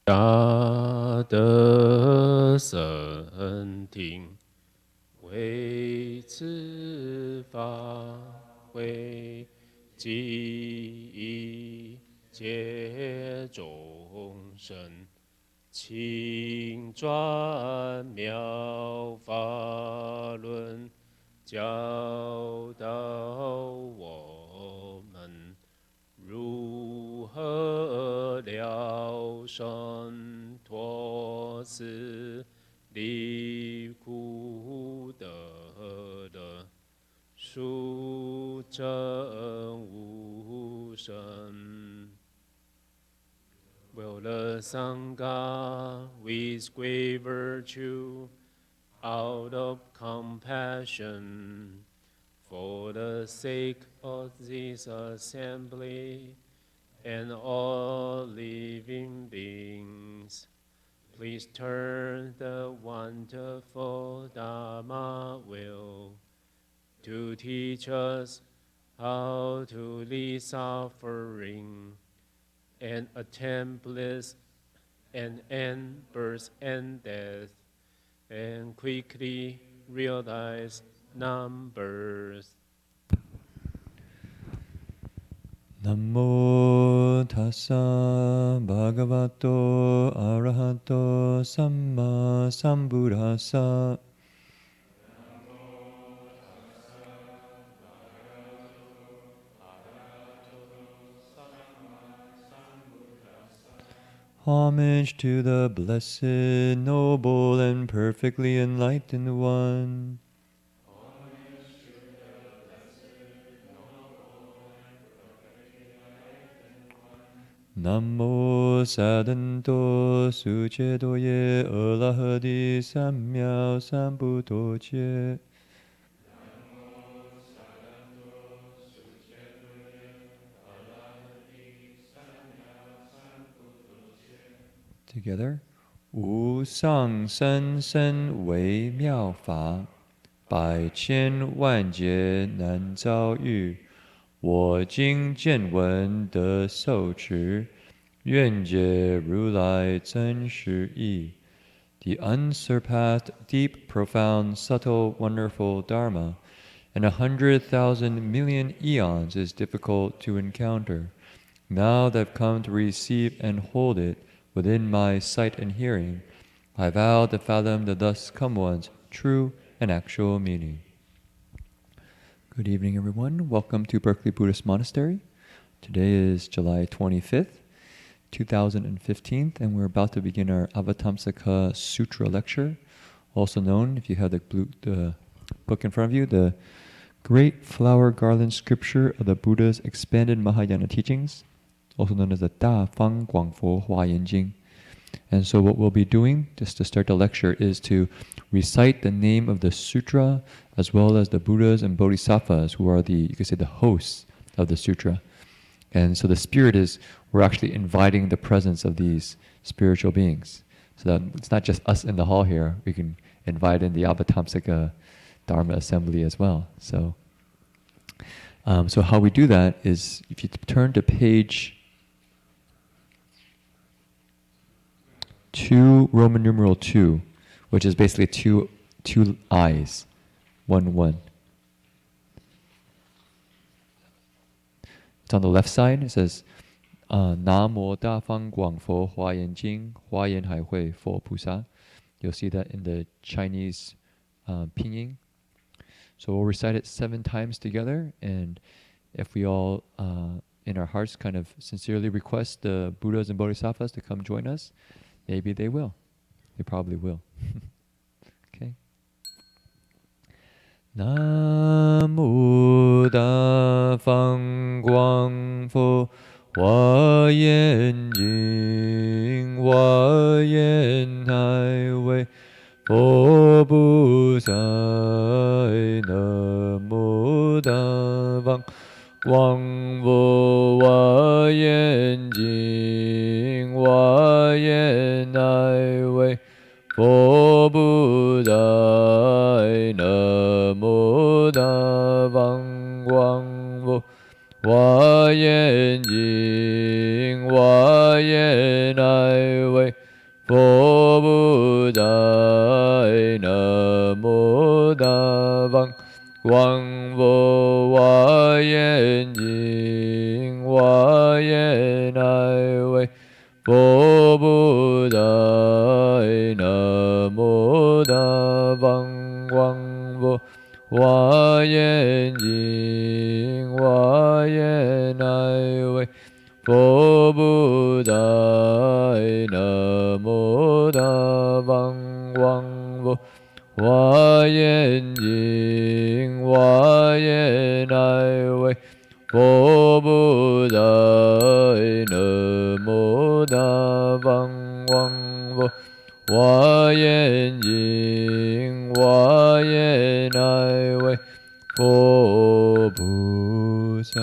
大德圣听，为此法会，济一切众生，请转妙法轮，教导我们如何了生脱死，离苦得乐，殊证无生。Will the Sangha with great virtue, out of compassion, for the sake of this assembly and all living beings, please turn the wonderful Dharma wheel to teach us how to lead suffering and attain bliss and end birth and death, and quickly realize non-birth. Namo tassa bhagavato arahato samma sambuddhassa. Homage to the blessed, noble, and perfectly enlightened one. Namo sadanto sucedoye alahadi samyao sambuddhoche. Together. 无上甚深微妙法，百千万劫难遭遇。我今见闻得受持，愿解如来真实义。The unsurpassed, deep, profound, subtle, wonderful Dharma, in 100,000 million eons is difficult to encounter. Now that I've come to receive and hold it within my sight and hearing, I vow to fathom the thus come one's true and actual meaning. Good evening, everyone. Welcome to Berkeley Buddhist Monastery. Today is July 25th, 2015, and we're about to begin our Avatamsaka Sutra lecture, also known, if you have the book in front of you, the Great Flower Garland Scripture of the Buddha's Expanded Mahayana Teachings, also known as the Da Fang Guangfo Huayan Jing. And so what we'll be doing, just to start the lecture, is to recite the name of the sutra, as well as the Buddhas and Bodhisattvas, who are you could say, the hosts of the sutra. And so the spirit is, we're actually inviting the presence of these spiritual beings. So that it's not just us in the hall here, we can invite in the Avatamsaka Dharma assembly as well. So how we do that is, if you turn to page 2, Roman numeral 2, which is basically two eyes, 1. It's on the left side. It says, Namo Da Fang Guang Fo Hua Yan Jing Hua Yan Hai Hui Fo Pusa. You'll see that in the Chinese pinyin. So we'll recite it 7 times together, and if we all, in our hearts, kind of sincerely request the Buddhas and Bodhisattvas to come join us, maybe they will. They probably will. Okay. Namo Da Fang Guang Fo Hua Yan Jing Hua Yan Hai Wei Fo Bu Sai. Namo Da Fang Guang Fo Hua Yan Jing Hua Yan Hai Wei Fo Bu Sai. Namo Da Fang Guang Fo Hua Yan Jing Hua Yan Hai Wei 佛不在，南无大王广佛华严经，华严乃为佛不在，南无大王广佛华严经，华严乃为佛不在，南无大王广佛华严经，华严乃为佛不在，南无大王广佛华严经，华严乃为佛菩萨。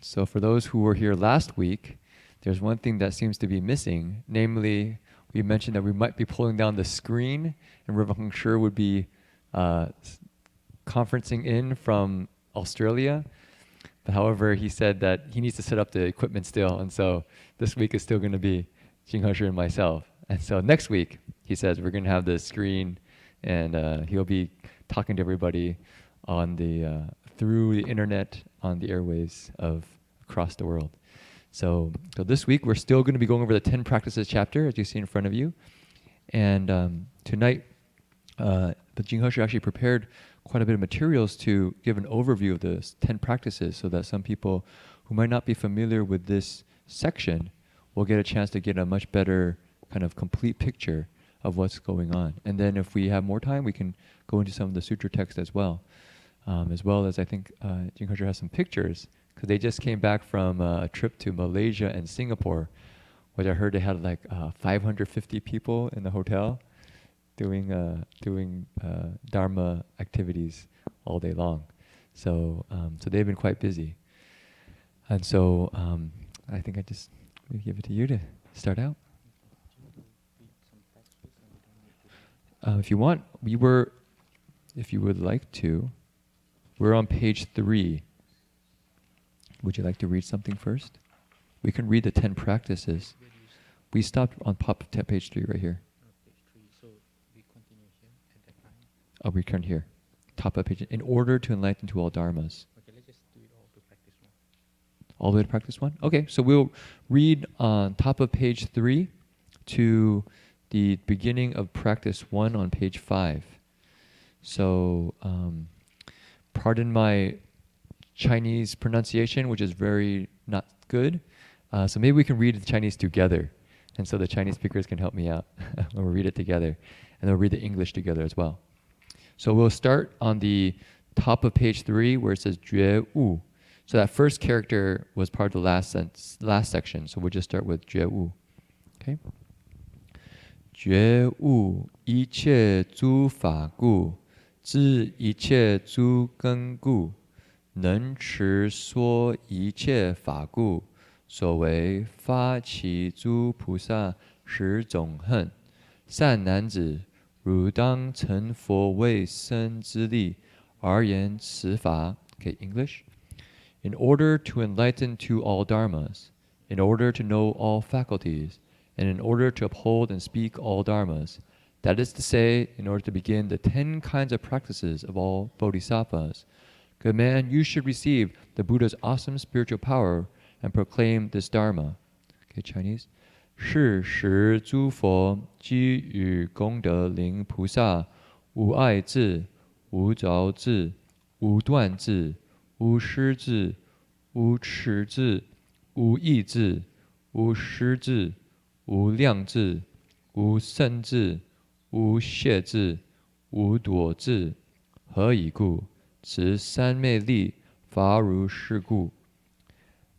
So for those who were here last week, there's one thing that seems to be missing. Namely, we mentioned that we might be pulling down the screen, and Rev. Heng Sure would be conferencing in from Australia. But however, he said that he needs to set up the equipment still, and so this week is still going to be Jing Heng Sure and myself. And so next week, he says we're going to have the screen, and he'll be talking to everybody on the through the internet on the airwaves of across the world. So this week we're still going to be going over the 10 practices chapter, as you see in front of you. And tonight, the Jing Heng Sure actually prepared quite a bit of materials to give an overview of the 10 practices, so that some people who might not be familiar with this section will get a chance to get a much better kind of complete picture of what's going on. And then if we have more time, we can go into some of the sutra text as well as I think Jing Heng Sure has some pictures, because they just came back from a trip to Malaysia and Singapore, which I heard they had like 550 people in the hotel doing Dharma activities all day long. So they've been quite busy. And so I think I just give it to you to start out. If you want, if you would like to, we're on page 3. Would you like to read something first? We can read the 10 practices. We stopped on page 3 right here. So we continue here at that time. I'll return here. Top of page. In order to enlighten to all dharmas. Okay, let's just do it all to practice one. All the way to practice one? Okay, so we'll read on top of page 3 to the beginning of practice 1 on page 5. So, pardon my Chinese pronunciation, which is very not good. So maybe we can read the Chinese together. And so the Chinese speakers can help me out when we read it together. And we'll read the English together as well. So we'll start on the top of page 3 where it says 觉悟. So that first character was part of the last section. So we'll just start with 觉悟. Okay? 觉悟一切诸法故，知一切诸根故，能持说一切法故，所谓发起诸菩萨十种恨。善男子，汝当成佛为身之力，而言此法。Okay, English. In order to enlighten to all dharmas, in order to know all faculties, and in order to uphold and speak all dharmas, that is to say, in order to begin the 10 kinds of practices of all bodhisattvas, good man, you should receive the Buddha's awesome spiritual power and proclaim this dharma. Okay, Chinese. 是时诸佛基于功德林菩萨，无爱智，无着智，无断智，无失智，无持智，无意智，无失智，无量智，无胜智，无懈智，无躲智。何以故？此三昧力，法如是故。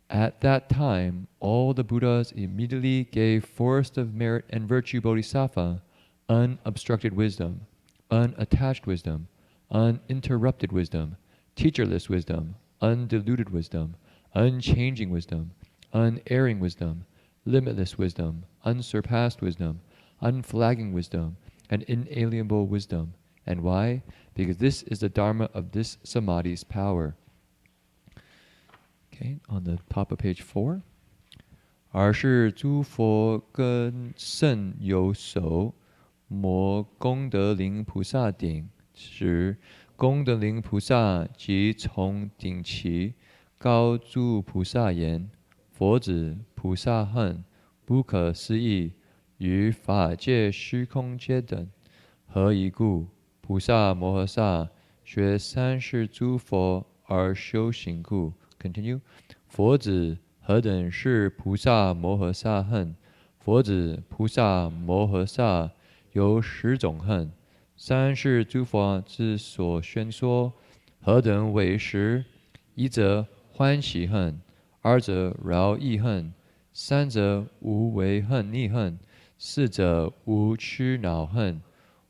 At that time, all the Buddhas immediately gave forest of merit and virtue bodhisattva, unobstructed wisdom, unattached wisdom, uninterrupted wisdom, teacherless wisdom, undiluted wisdom, unchanging wisdom, unerring wisdom, limitless wisdom, unsurpassed wisdom, unflagging wisdom, and inalienable wisdom, And why? Because this is the Dharma of this Samadhi's power. Okay, on the top of page 4. 而是诸佛跟圣有手，摩功德林菩萨顶，使功德林菩萨即从顶起，高诸菩萨言：佛子菩萨恨，不可思议，于法界虚空界等。何以故？菩萨摩诃萨学三世诸佛而修行故。Continue， 佛子何等是菩萨摩诃萨恨？佛子菩萨摩诃萨有10种恨。三世诸佛之所宣说，何等为实？一则欢喜恨，二则饶益恨，三则无为恨逆恨，四者无痴恼恨，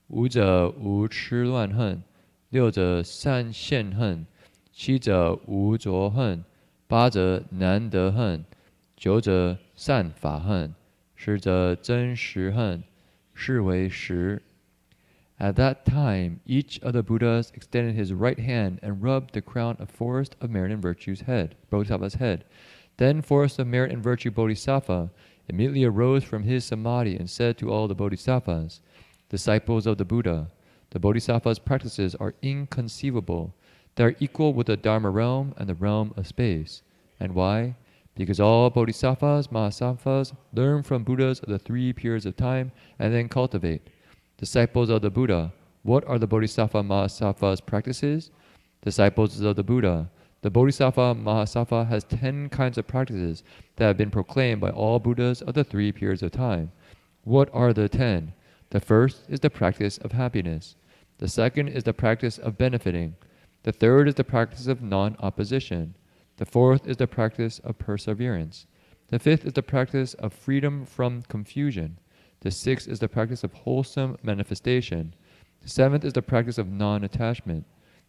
五者无痴乱恨，六者善现恨，七者无着恨，八者难得恨，九者善法恨，十者真实恨，是为实。At that time, each of the Buddhas extended his right hand and rubbed the crown of Forest of Merit and Virtue's head, Bodhisattva's head. Then Forest of Merit and Virtue Bodhisattva immediately arose from his samadhi and said to all the Bodhisattvas, disciples of the Buddha, the Bodhisattva's practices are inconceivable. They are equal with the Dharma realm and the realm of space. And why? Because all Bodhisattvas, Mahasattvas learn from Buddhas of the 3 periods of time and then cultivate. Disciples of the Buddha, what are the Bodhisattva Mahasattva's practices? Disciples of the Buddha, the Bodhisattva Mahasattva has 10 kinds of practices that have been proclaimed by all Buddhas of the 3 periods of time. What are the 10? The first is the practice of happiness. The second is the practice of benefiting. The third is the practice of non-opposition. The fourth is the practice of perseverance. The fifth is the practice of freedom from confusion. The sixth is the practice of wholesome manifestation. The seventh is the practice of non-attachment.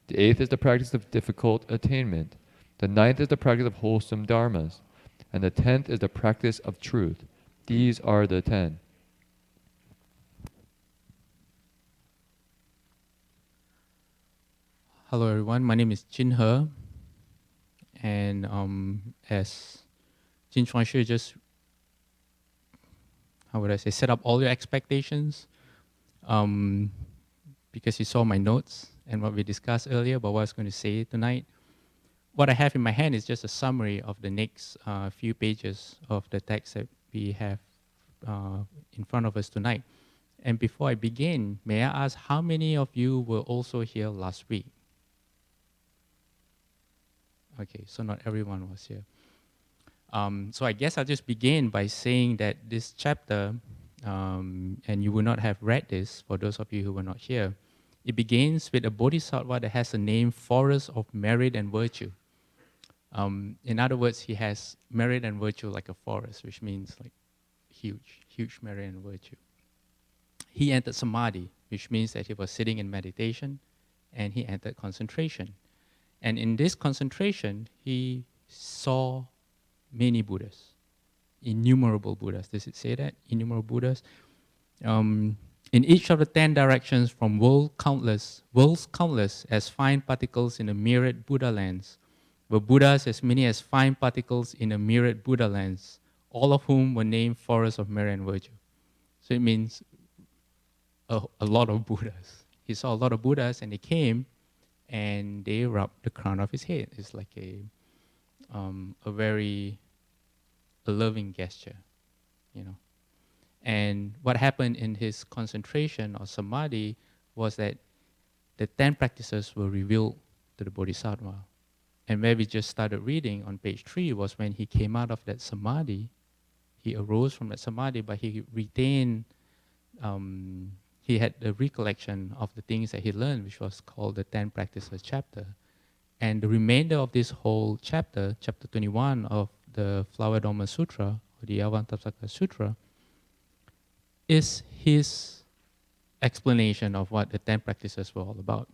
The eighth is the practice of difficult attainment. The ninth is the practice of wholesome dharmas. And the 10th is the practice of truth. These are the 10. Hello everyone, my name is Jin He. And as Jin Chuanshi just set up all your expectations because you saw my notes and what we discussed earlier about what I was going to say tonight. What I have in my hand is just a summary of the next few pages of the text that we have in front of us tonight. And before I begin, may I ask how many of you were also here last week? Okay, so not everyone was here. So I guess I'll just begin by saying that this chapter, and you will not have read this for those of you who were not here, it begins with a bodhisattva that has the name Forest of Merit and Virtue. In other words, he has merit and virtue like a forest, which means like huge merit and virtue. He entered samadhi, which means that he was sitting in meditation, and he entered concentration. And in this concentration, he saw many Buddhas, innumerable Buddhas. Does it say that? Innumerable Buddhas. In each of the 10 directions from worlds countless as fine particles in a myriad Buddha lands, were Buddhas as many as fine particles in a myriad Buddha lands, all of whom were named Forests of Merit and Virtue. So it means a lot of Buddhas. He saw a lot of Buddhas and they came and they rubbed the crown of his head. It's like a very loving gesture, you know. And what happened in his concentration or samadhi was that the 10 practices were revealed to the bodhisattva. And where we just started reading on page 3 was when he came out of that samadhi, he arose from that samadhi, but he retained, he had the recollection of the things that he learned, which was called the 10 practices chapter. And the remainder of this whole chapter, chapter 21 of the Flower Dharma Sutra, or the Avatamsaka Sutra, is his explanation of what the 10 practices were all about.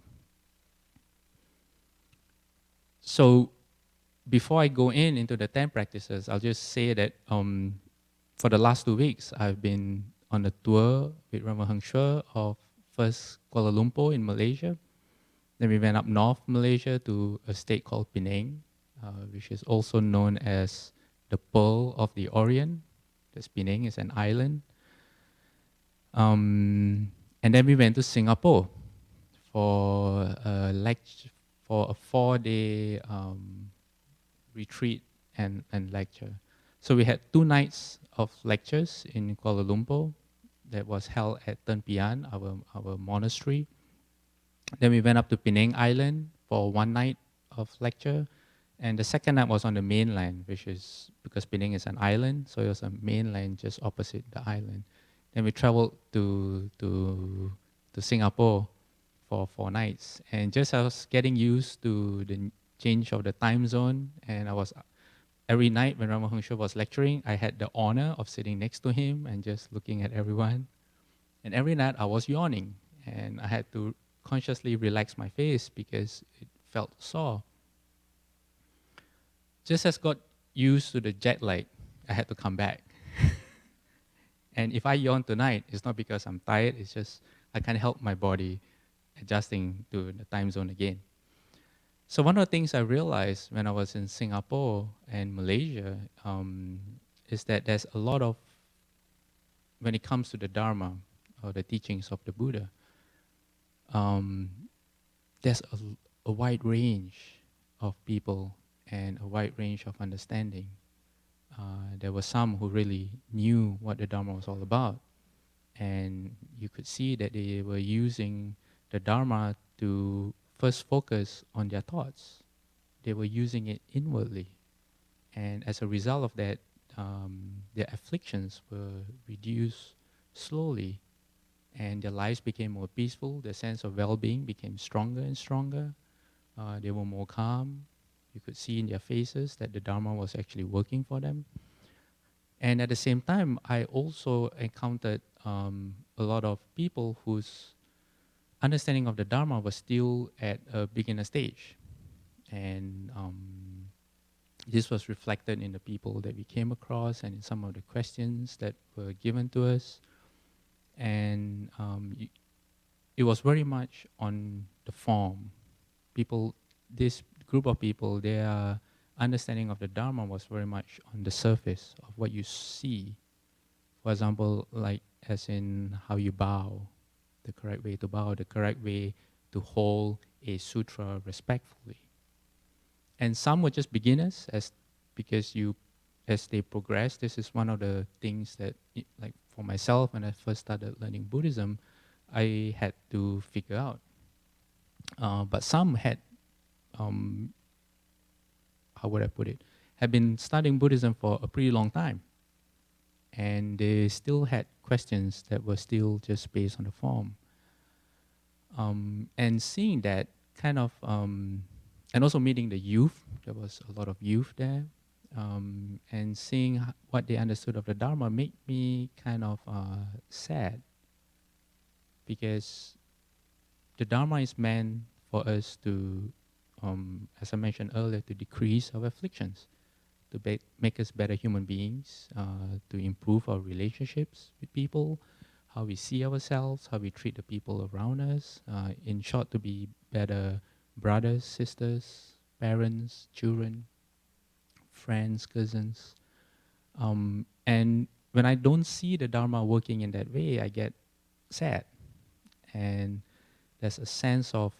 So before I go into the 10 practices, I'll just say that for the last 2 weeks, I've been on a tour with Ramahangshwa of first Kuala Lumpur in Malaysia. Then we went up north Malaysia to a state called Penang, which is also known as the Pearl of the Orient. This Penang is an island. And then we went to Singapore for a for a 4-day retreat and lecture. So we had 2 nights of lectures in Kuala Lumpur that was held at Ten Pian, our monastery. Then we went up to Penang Island for 1 night of lecture. And the second night was on the mainland, which is because Penang is an island, so it was a mainland just opposite the island. Then we traveled to Singapore for 4 nights. And just I was getting used to the change of the time zone, and I was every night when Ramahungsha was lecturing, I had the honor of sitting next to him and just looking at everyone. And every night I was yawning, and I had to consciously relax my face because it felt sore. Just as got used to the jet lag, I had to come back. And if I yawn tonight, it's not because I'm tired, it's just I can't help my body adjusting to the time zone again. So one of the things I realized when I was in Singapore and Malaysia is that there's a lot of, when it comes to the Dharma or the teachings of the Buddha, there's a wide range of people and a wide range of understanding. There were some who really knew what the Dharma was all about, and you could see that they were using the Dharma to first focus on their thoughts. They were using it inwardly, and as a result of that, their afflictions were reduced slowly, and their lives became more peaceful. Their sense of well-being became stronger and stronger. They were more calm. You could see in their faces that the Dharma was actually working for them. And at the same time, I also encountered a lot of people whose understanding of the Dharma was still at a beginner stage. And this was reflected in the people that we came across and in some of the questions that were given to us. And it was very much on the form. This group of people, their understanding of the Dharma was very much on the surface of what you see. For example, like as in how you bow, the correct way to bow, the correct way to hold a sutra respectfully. And some were just beginners, because as they progress, this is one of the things that, like for myself, when I first started learning Buddhism, I had to figure out. But some had, how would I put it, had been studying Buddhism for a pretty long time. And they still had questions that were still just based on the form. And seeing that kind of, and also meeting the youth, there was a lot of youth there, and seeing what they understood of the Dharma made me kind of sad, because the Dharma is meant for us to, as I mentioned earlier, to decrease our afflictions, to make us better human beings, to improve our relationships with people, how we see ourselves, how we treat the people around us, in short, to be better brothers, sisters, parents, children, friends, cousins. And when I don't see the Dharma working in that way, I get sad. And there's a sense of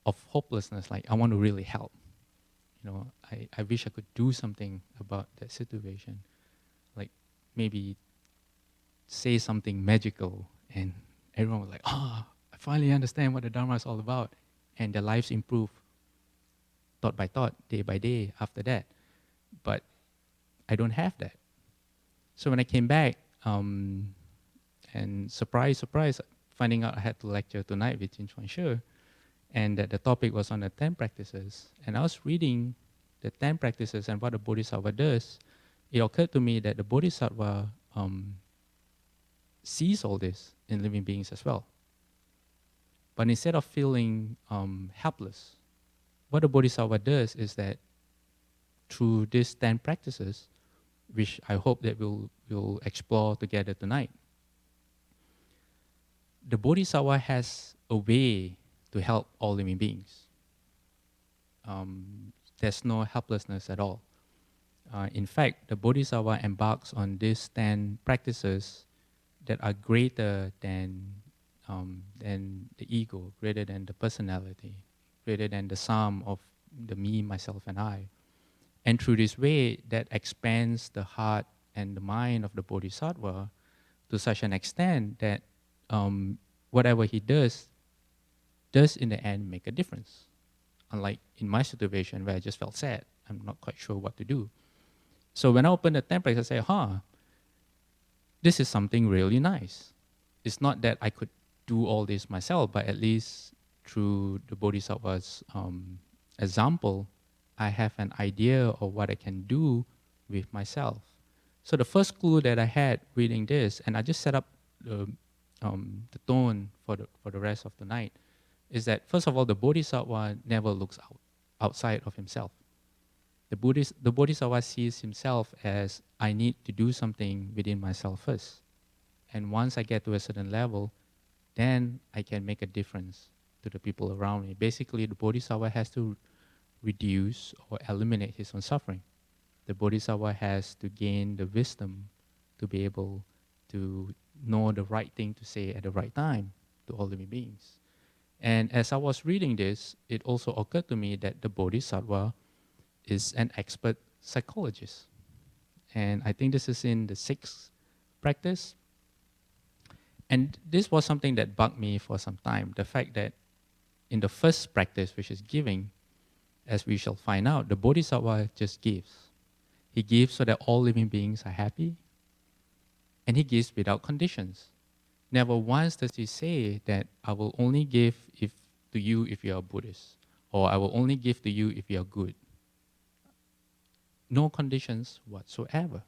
hopelessness, like I want to really help. You know, I wish I could do something about that situation. Like maybe say something magical, and everyone was like, oh, I finally understand what the Dharma is all about. And their lives improve thought by thought, day by day after that. But I don't have that. So when I came back, and surprise, surprise, finding out I had to lecture tonight with Chin Chuan Shi, and that the topic was on the 10 practices. And I was reading the 10 practices and what the Bodhisattva does. It occurred to me that the Bodhisattva sees all this in living beings as well. But instead of feeling helpless, what the Bodhisattva does is that through these 10 practices, which I hope that we'll explore together tonight, the Bodhisattva has a way to help all living beings. There's no helplessness at all. In fact, the Bodhisattva embarks on these 10 practices that are greater than the ego, greater than the personality, greater than the sum of the me, myself, and I. And through this way, that expands the heart and the mind of the Bodhisattva to such an extent that whatever he does in the end make a difference. Unlike in my situation where I just felt sad, I'm not quite sure what to do. So when I open the temple, I say, this is something really nice. It's not that I could do all this myself, but at least through the Bodhisattva's example, I have an idea of what I can do with myself. So the first clue that I had reading this, and I just set up the tone for the rest of the night, is that first of all, the Bodhisattva never looks outside of himself. The Bodhisattva sees himself as, I need to do something within myself first. And once I get to a certain level, then I can make a difference to the people around me. Basically, the Bodhisattva has to reduce or eliminate his own suffering. The Bodhisattva has to gain the wisdom to be able to know the right thing to say at the right time to all living beings. And as I was reading this, it also occurred to me that the Bodhisattva is an expert psychologist. And I think this is in the 6th practice. And this was something that bugged me for some time. The fact that in the first practice, which is giving, as we shall find out, the Bodhisattva just gives. He gives so that all living beings are happy. And he gives without conditions. Never once does he say that I will only give to you if you are Buddhist, or I will only give to you if you are good. No conditions whatsoever.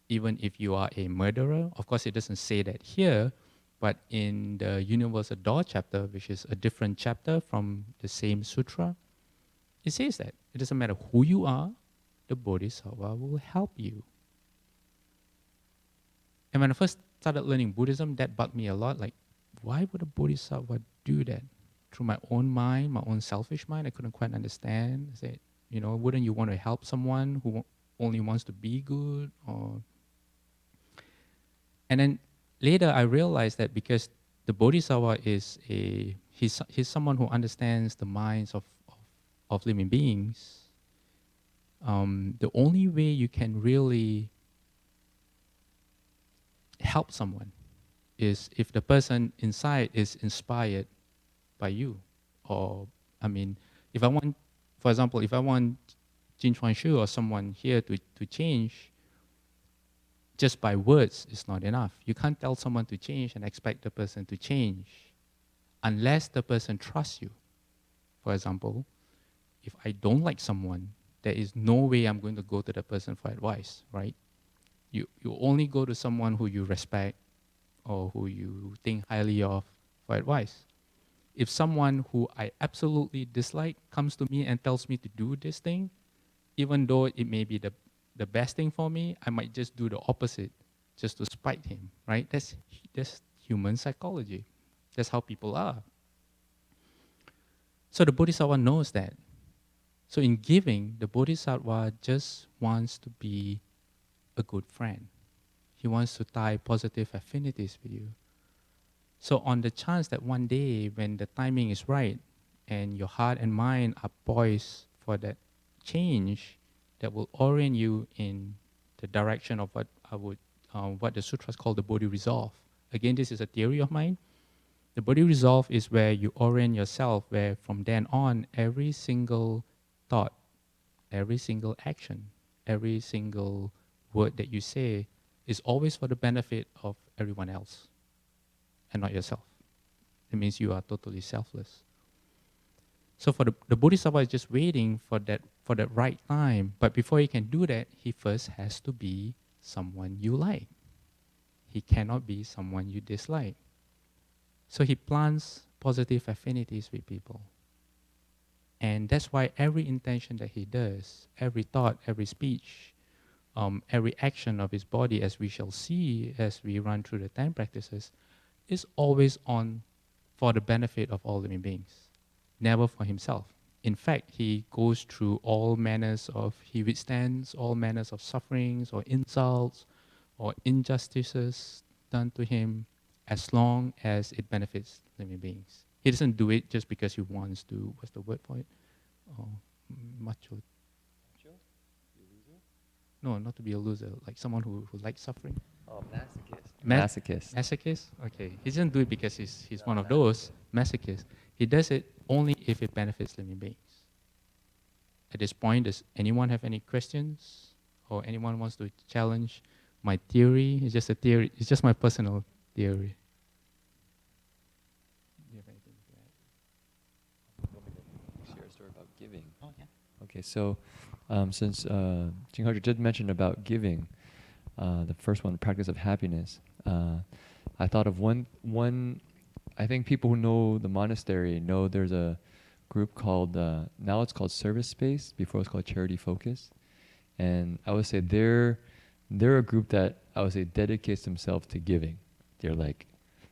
Even if you are a murderer, of course it doesn't say that here, but in the Universal Door chapter, which is a different chapter from the same sutra, it says that it doesn't matter who you are, the Bodhisattva will help you. And when I first started learning Buddhism, that bugged me a lot. Like, why would a Bodhisattva do that? Through my own mind, my own selfish mind, I couldn't quite understand. I said, wouldn't you want to help someone who only wants to be good? And then later I realized that because the Bodhisattva he's someone who understands the minds of living beings, the only way you can really help someone is if the person inside is inspired by you. Or, if I want, for example, if I want Jin Chuan Shu or someone here to change, just by words is not enough. You can't tell someone to change and expect the person to change unless the person trusts you. For example, if I don't like someone, there is no way I'm going to go to the person for advice, right? You only go to someone who you respect or who you think highly of for advice. If someone who I absolutely dislike comes to me and tells me to do this thing, even though it may be the best thing for me, I might just do the opposite just to spite him, right? That's human psychology. That's how people are. So the Bodhisattva knows that. So in giving, the Bodhisattva just wants to be a good friend. He wants to tie positive affinities with you. So on the chance that one day when the timing is right and your heart and mind are poised for that change that will orient you in the direction of what the sutras call the Bodhi resolve. Again, this is a theory of mine. The Bodhi resolve is where you orient yourself, where from then on, every single thought, every single action, every single word that you say is always for the benefit of everyone else and not yourself. It means you are totally selfless. So for the Bodhisattva is just waiting for that right time. But before he can do that, he first has to be someone you like. He cannot be someone you dislike. So he plants positive affinities with people. And that's why every intention that he does, every thought, every speech, every action of his body, as we shall see as we run through the 10 practices, is always on for the benefit of all living beings, never for himself. In fact, he goes through he withstands all manners of sufferings or insults or injustices done to him as long as it benefits living beings. He doesn't do it just because he wants to, what's the word for it? Oh, macho. No, not to be a loser, like someone who likes suffering. Oh, masochist. Masochist. Masochist? Okay. He doesn't do it because he's one of those masochists. He does it only if it benefits living beings. At this point, does anyone have any questions? Or anyone wants to challenge my theory? It's just a theory. It's just my personal theory. Do you have anything to add? Share a story about giving. Oh, yeah. Okay, so since Jingharji did mention about giving, the first one, the practice of happiness, I thought of one. I think people who know the monastery know there's a group called, now it's called Service Space, before it was called Charity Focus. And I would say they're a group that I would say dedicates themselves to giving. They're like,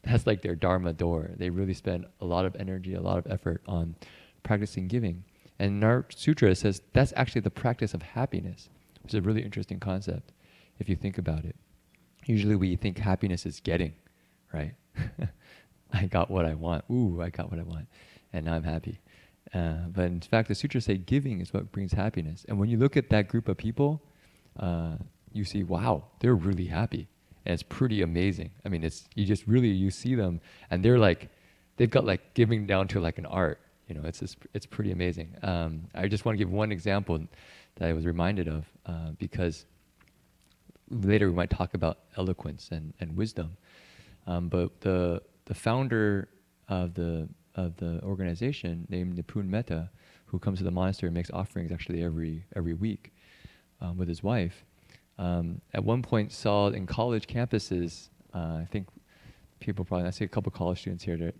that's like their dharma door. They really spend a lot of energy, a lot of effort on practicing giving. And in our sutra, it says that's actually the practice of happiness, which is a really interesting concept if you think about it. Usually we think happiness is getting, right? I got what I want. Ooh, I got what I want. And now I'm happy. But in fact, the sutras say giving is what brings happiness. And when you look at that group of people, you see, wow, they're really happy. And it's pretty amazing. I mean, you see them and they're like, they've got like giving down to like an art. You know, it's pretty amazing. I just want to give one example that I was reminded of because later we might talk about eloquence and wisdom. But the founder of the organization named Nipun Metta, who comes to the monastery and makes offerings actually every week with his wife, at one point saw in college campuses, I think I see a couple college students here that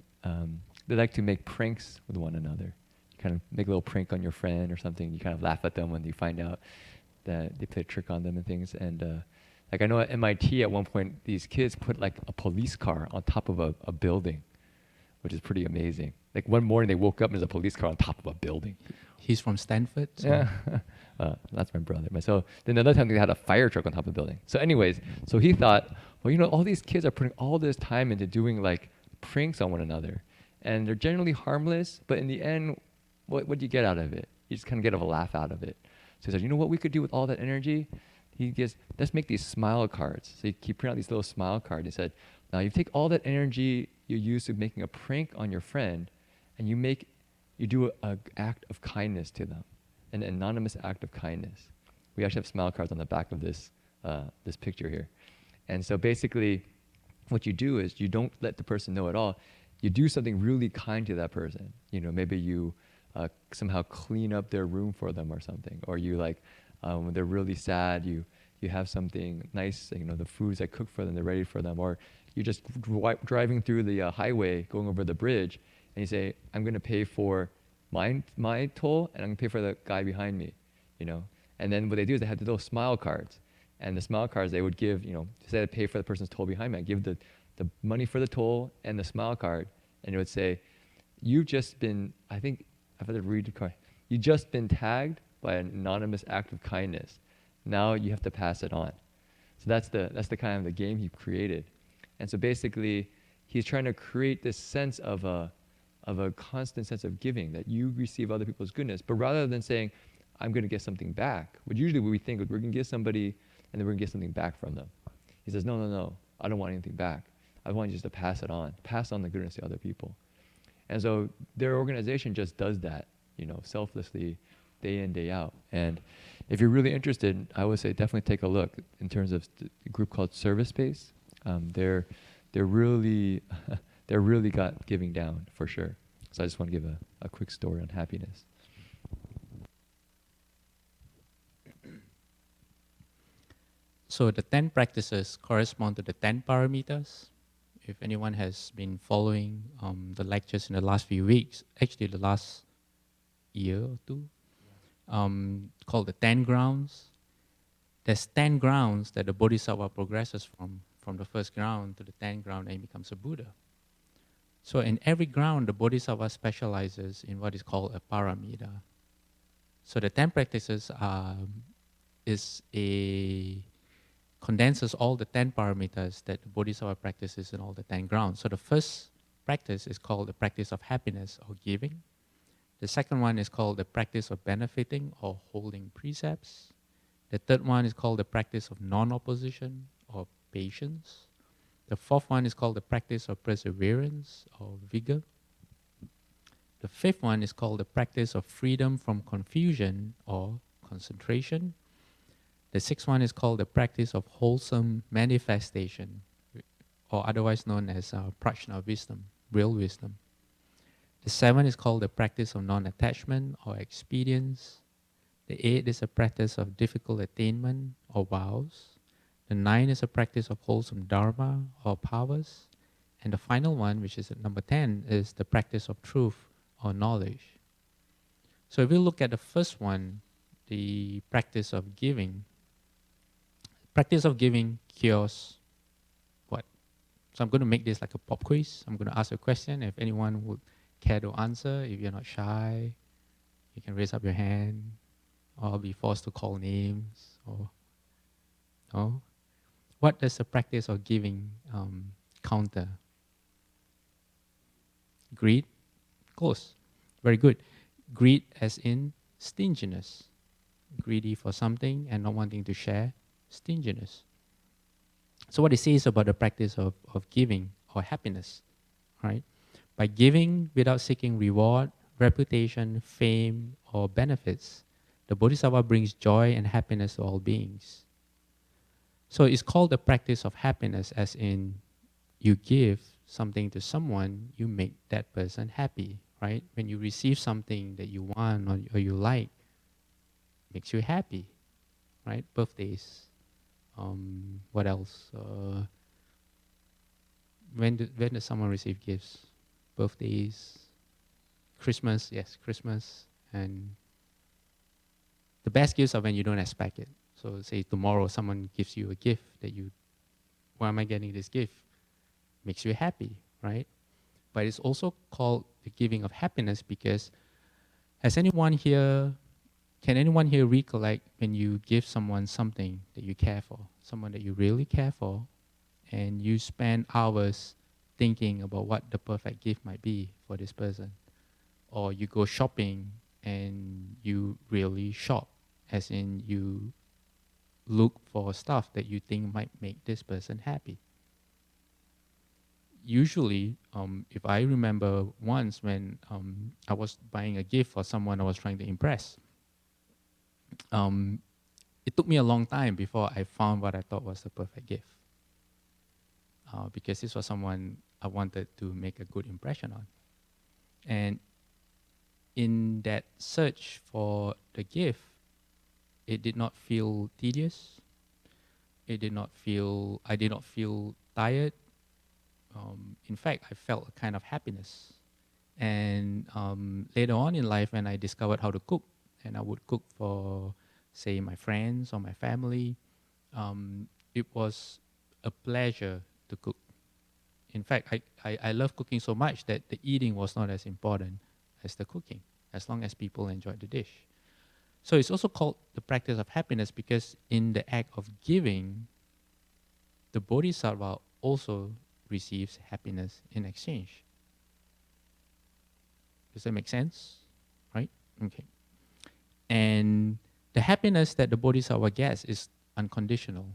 they like to make pranks with one another. You kind of make a little prank on your friend or something. You kind of laugh at them when you find out that they play a trick on them and things. And like I know at MIT at one point, these kids put like a police car on top of a building, which is pretty amazing. Like one morning they woke up and there's a police car on top of a building. He's from Stanford. So. Yeah, that's my brother. So then another time they had a fire truck on top of the building. So anyways, so he thought, well, you know, all these kids are putting all this time into doing like pranks on one another. And they're generally harmless, but in the end, what do you get out of it? You just kind of get a laugh out of it. So he said, you know what we could do with all that energy? Let's make these smile cards. So he printed out these little smile cards. He said, now you take all that energy you use to making a prank on your friend, and you do an act of kindness to them, an anonymous act of kindness. We actually have smile cards on the back of this picture here. And so basically, what you do is you don't let the person know at all. You do something really kind to that person. You know, maybe you somehow clean up their room for them or something, or you like when they're really sad, you have something nice. You know, the foods I cook for them, they're ready for them, or you're just driving through the highway, going over the bridge, and you say, "I'm going to pay for my toll, and I'm going to pay for the guy behind me," you know. And then what they do is they have the little smile cards, and the smile cards they would give, you know, to say to pay for the person's toll behind me, I give the money for the toll and the smile card, and it would say, "You've just been," I think I've had to read the card. "You've just been tagged by an anonymous act of kindness. Now you have to pass it on." So that's the kind of the game he created. And so basically, he's trying to create this sense of a constant sense of giving, that you receive other people's goodness. But rather than saying, I'm going to get something back, which usually we think we're going to give somebody and then we're going to get something back from them. He says, no, I don't want anything back. I want you just to pass it on, pass on the goodness to other people. And so their organization just does that, you know, selflessly, day in, day out. And if you're really interested, I would say definitely take a look in terms of a group called Service Space. They're really they're really got giving down for sure. So I just want to give a quick story on happiness. So the 10 practices correspond to the 10 parameters. If anyone has been following the lectures in the last few weeks, actually the last year or two, called the 10 grounds. There's 10 grounds that the Bodhisattva progresses from the first ground to the 10th ground and he becomes a Buddha. So in every ground, the Bodhisattva specializes in what is called a paramita. So the 10 practices condenses all the 10 paramitas that the Bodhisattva practices in all the 10 grounds. So the first practice is called the practice of happiness or giving. The second one is called the practice of benefiting or holding precepts. The third one is called the practice of non-opposition or patience. The fourth one is called the practice of perseverance or vigor. The fifth one is called the practice of freedom from confusion or concentration. The sixth one is called the practice of wholesome manifestation, or otherwise known as prajna wisdom, real wisdom. The seventh is called the practice of non-attachment or expedience. The eighth is a practice of difficult attainment or vows. The ninth is a practice of wholesome dharma or powers. And the final one, which is at number 10, is the practice of truth or knowledge. So if we look at the first one, the practice of giving cures what? So I'm going to make this like a pop quiz. I'm going to ask a question. If anyone would care to answer, if you're not shy, you can raise up your hand, or I'll be forced to call names. Or no? What does the practice of giving counter? Greed? Close. Very good. Greed as in stinginess. Greedy for something and not wanting to share. Stinginess. So what it says about the practice of giving or happiness, right? By giving without seeking reward, reputation, fame, or benefits, the Bodhisattva brings joy and happiness to all beings. So it's called the practice of happiness, as in you give something to someone, you make that person happy, right? When you receive something that you want or you like, makes you happy, right? Birthdays. What else? When does someone receive gifts? Birthdays, Christmas, yes, Christmas. And the best gifts are when you don't expect it. So say tomorrow someone gives you a gift that you, why am I getting this gift? Makes you happy, right? But it's also called the giving of happiness because can anyone here recollect when you give someone something that you care for, someone that you really care for, and you spend hours thinking about what the perfect gift might be for this person? Or you go shopping and you really shop, as in you look for stuff that you think might make this person happy. Usually, if I remember once when I was buying a gift for someone I was trying to impress, it took me a long time before I found what I thought was the perfect gift. Because this was someone I wanted to make a good impression on. And in that search for the gift, it did not feel tedious. I did not feel tired. In fact, I felt a kind of happiness. And later on in life, when I discovered how to cook, and I would cook for, say, my friends or my family, it was a pleasure to cook. In fact, I love cooking so much that the eating was not as important as the cooking, as long as people enjoyed the dish. So it's also called the practice of happiness because in the act of giving, the Bodhisattva also receives happiness in exchange. Does that make sense? Right? Okay. And the happiness that the Bodhisattva gets is unconditional,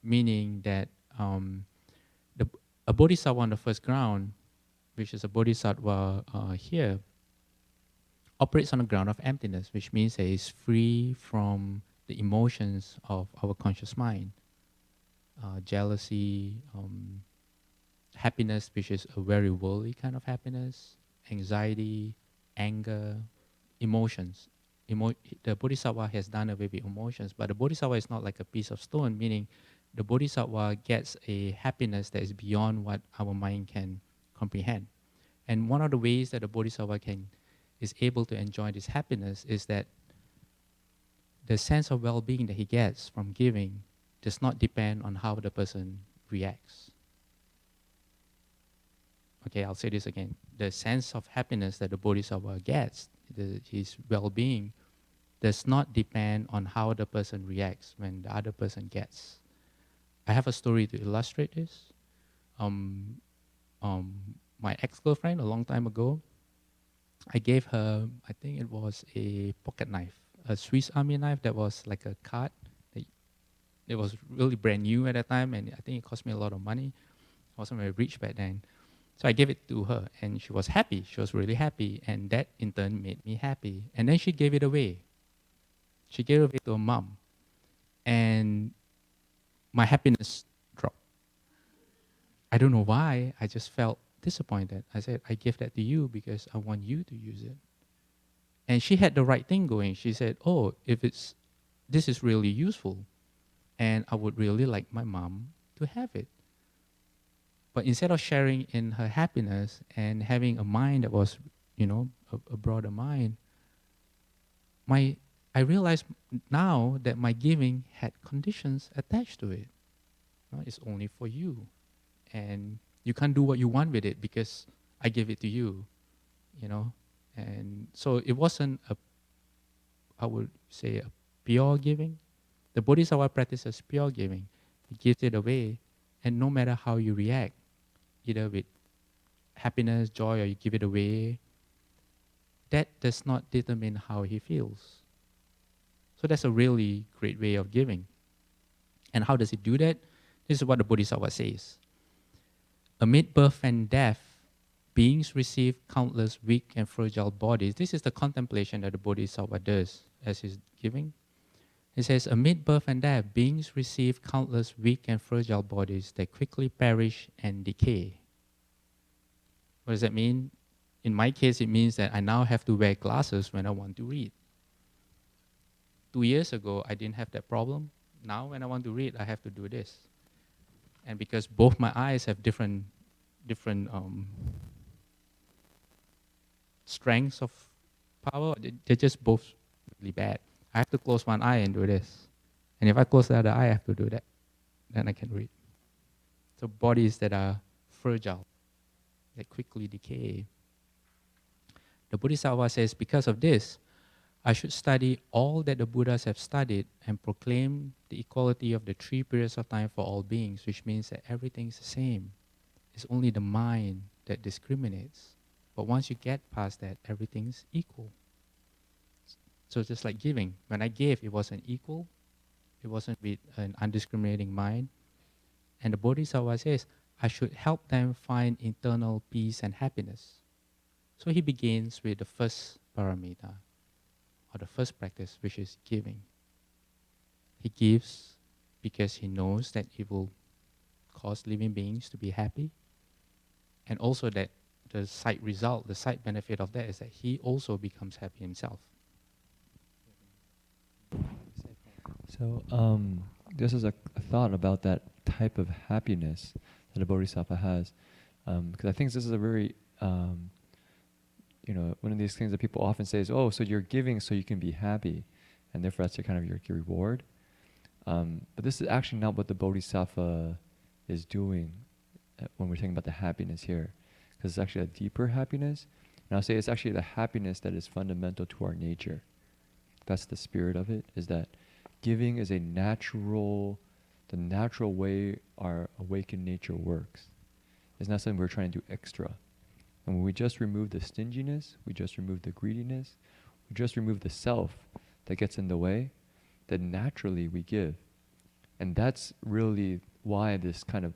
meaning that a Bodhisattva on the first ground, which is a Bodhisattva here, operates on the ground of emptiness, which means that it's free from the emotions of our conscious mind. Jealousy, happiness, which is a very worldly kind of happiness, anxiety, anger, emotions. The Bodhisattva has done away with emotions, but the Bodhisattva is not like a piece of stone, meaning the Bodhisattva gets a happiness that is beyond what our mind can comprehend. And one of the ways that the Bodhisattva is able to enjoy this happiness is that the sense of well-being that he gets from giving does not depend on how the person reacts. okay, I'll say this again. The sense of happiness that the Bodhisattva gets, his well-being, does not depend on how the person reacts when the other person gets. I have a story to illustrate this. Um, my ex-girlfriend, a long time ago, I gave her, I think it was a pocket knife, a Swiss Army knife that was like a card. It was really brand new at that time, and I think it cost me a lot of money. I wasn't very rich back then. So I gave it to her, and she was happy. She was really happy, and that in turn made me happy. And then she gave it away. She gave it away to her mom, and my happiness dropped. I don't know why. I just felt disappointed. I said, I gave that to you because I want you to use it. And she had the right thing going. She said, oh, this is really useful, and I would really like my mom to have it. But instead of sharing in her happiness and having a mind that was, a broader mind, I realized now that my giving had conditions attached to it. It's only for you, and you can't do what you want with it because I gave it to you, you know. And so it wasn't I would say, a pure giving. The Bodhisattva practices pure giving. He gives it away, and no matter how you react, either with happiness, joy, or you give it away, that does not determine how he feels. So that's a really great way of giving. And how does he do that? This is what the Bodhisattva says. Amid birth and death, beings receive countless weak and fragile bodies. This is the contemplation that the Bodhisattva does as he's giving. It says, amid birth and death, beings receive countless weak and fragile bodies that quickly perish and decay. What does that mean? In my case, it means that I now have to wear glasses when I want to read. 2 years ago, I didn't have that problem. Now, when I want to read, I have to do this. And because both my eyes have different strengths of power, they're just both really bad. I have to close one eye and do this. And if I close the other eye, I have to do that. Then I can read. So bodies that are fragile, that quickly decay. The Bodhisattva says, because of this, I should study all that the Buddhas have studied and proclaim the equality of the 3 periods of time for all beings, which means that everything's the same. It's only the mind that discriminates. But once you get past that, everything's equal. So just like giving, when I gave, it wasn't equal. It wasn't with an undiscriminating mind. And the Bodhisattva says, I should help them find internal peace and happiness. So he begins with the first paramita, or the first practice, which is giving. He gives because he knows that it will cause living beings to be happy, and also that the side result, the side benefit of that is that he also becomes happy himself. So this is a thought about that type of happiness that a bodhisattva has, because I think this is a very, one of these things that people often say is, oh, so you're giving so you can be happy, and therefore that's your reward. But this is actually not what the bodhisattva is doing when we're talking about the happiness here, because it's actually a deeper happiness. And I'll say it's actually the happiness that is fundamental to our nature. That's the spirit of it, is that giving is the natural way our awakened nature works. It's not something we're trying to do extra. And when we just remove the stinginess, we just remove the greediness, we just remove the self that gets in the way, then naturally we give. And that's really why this kind of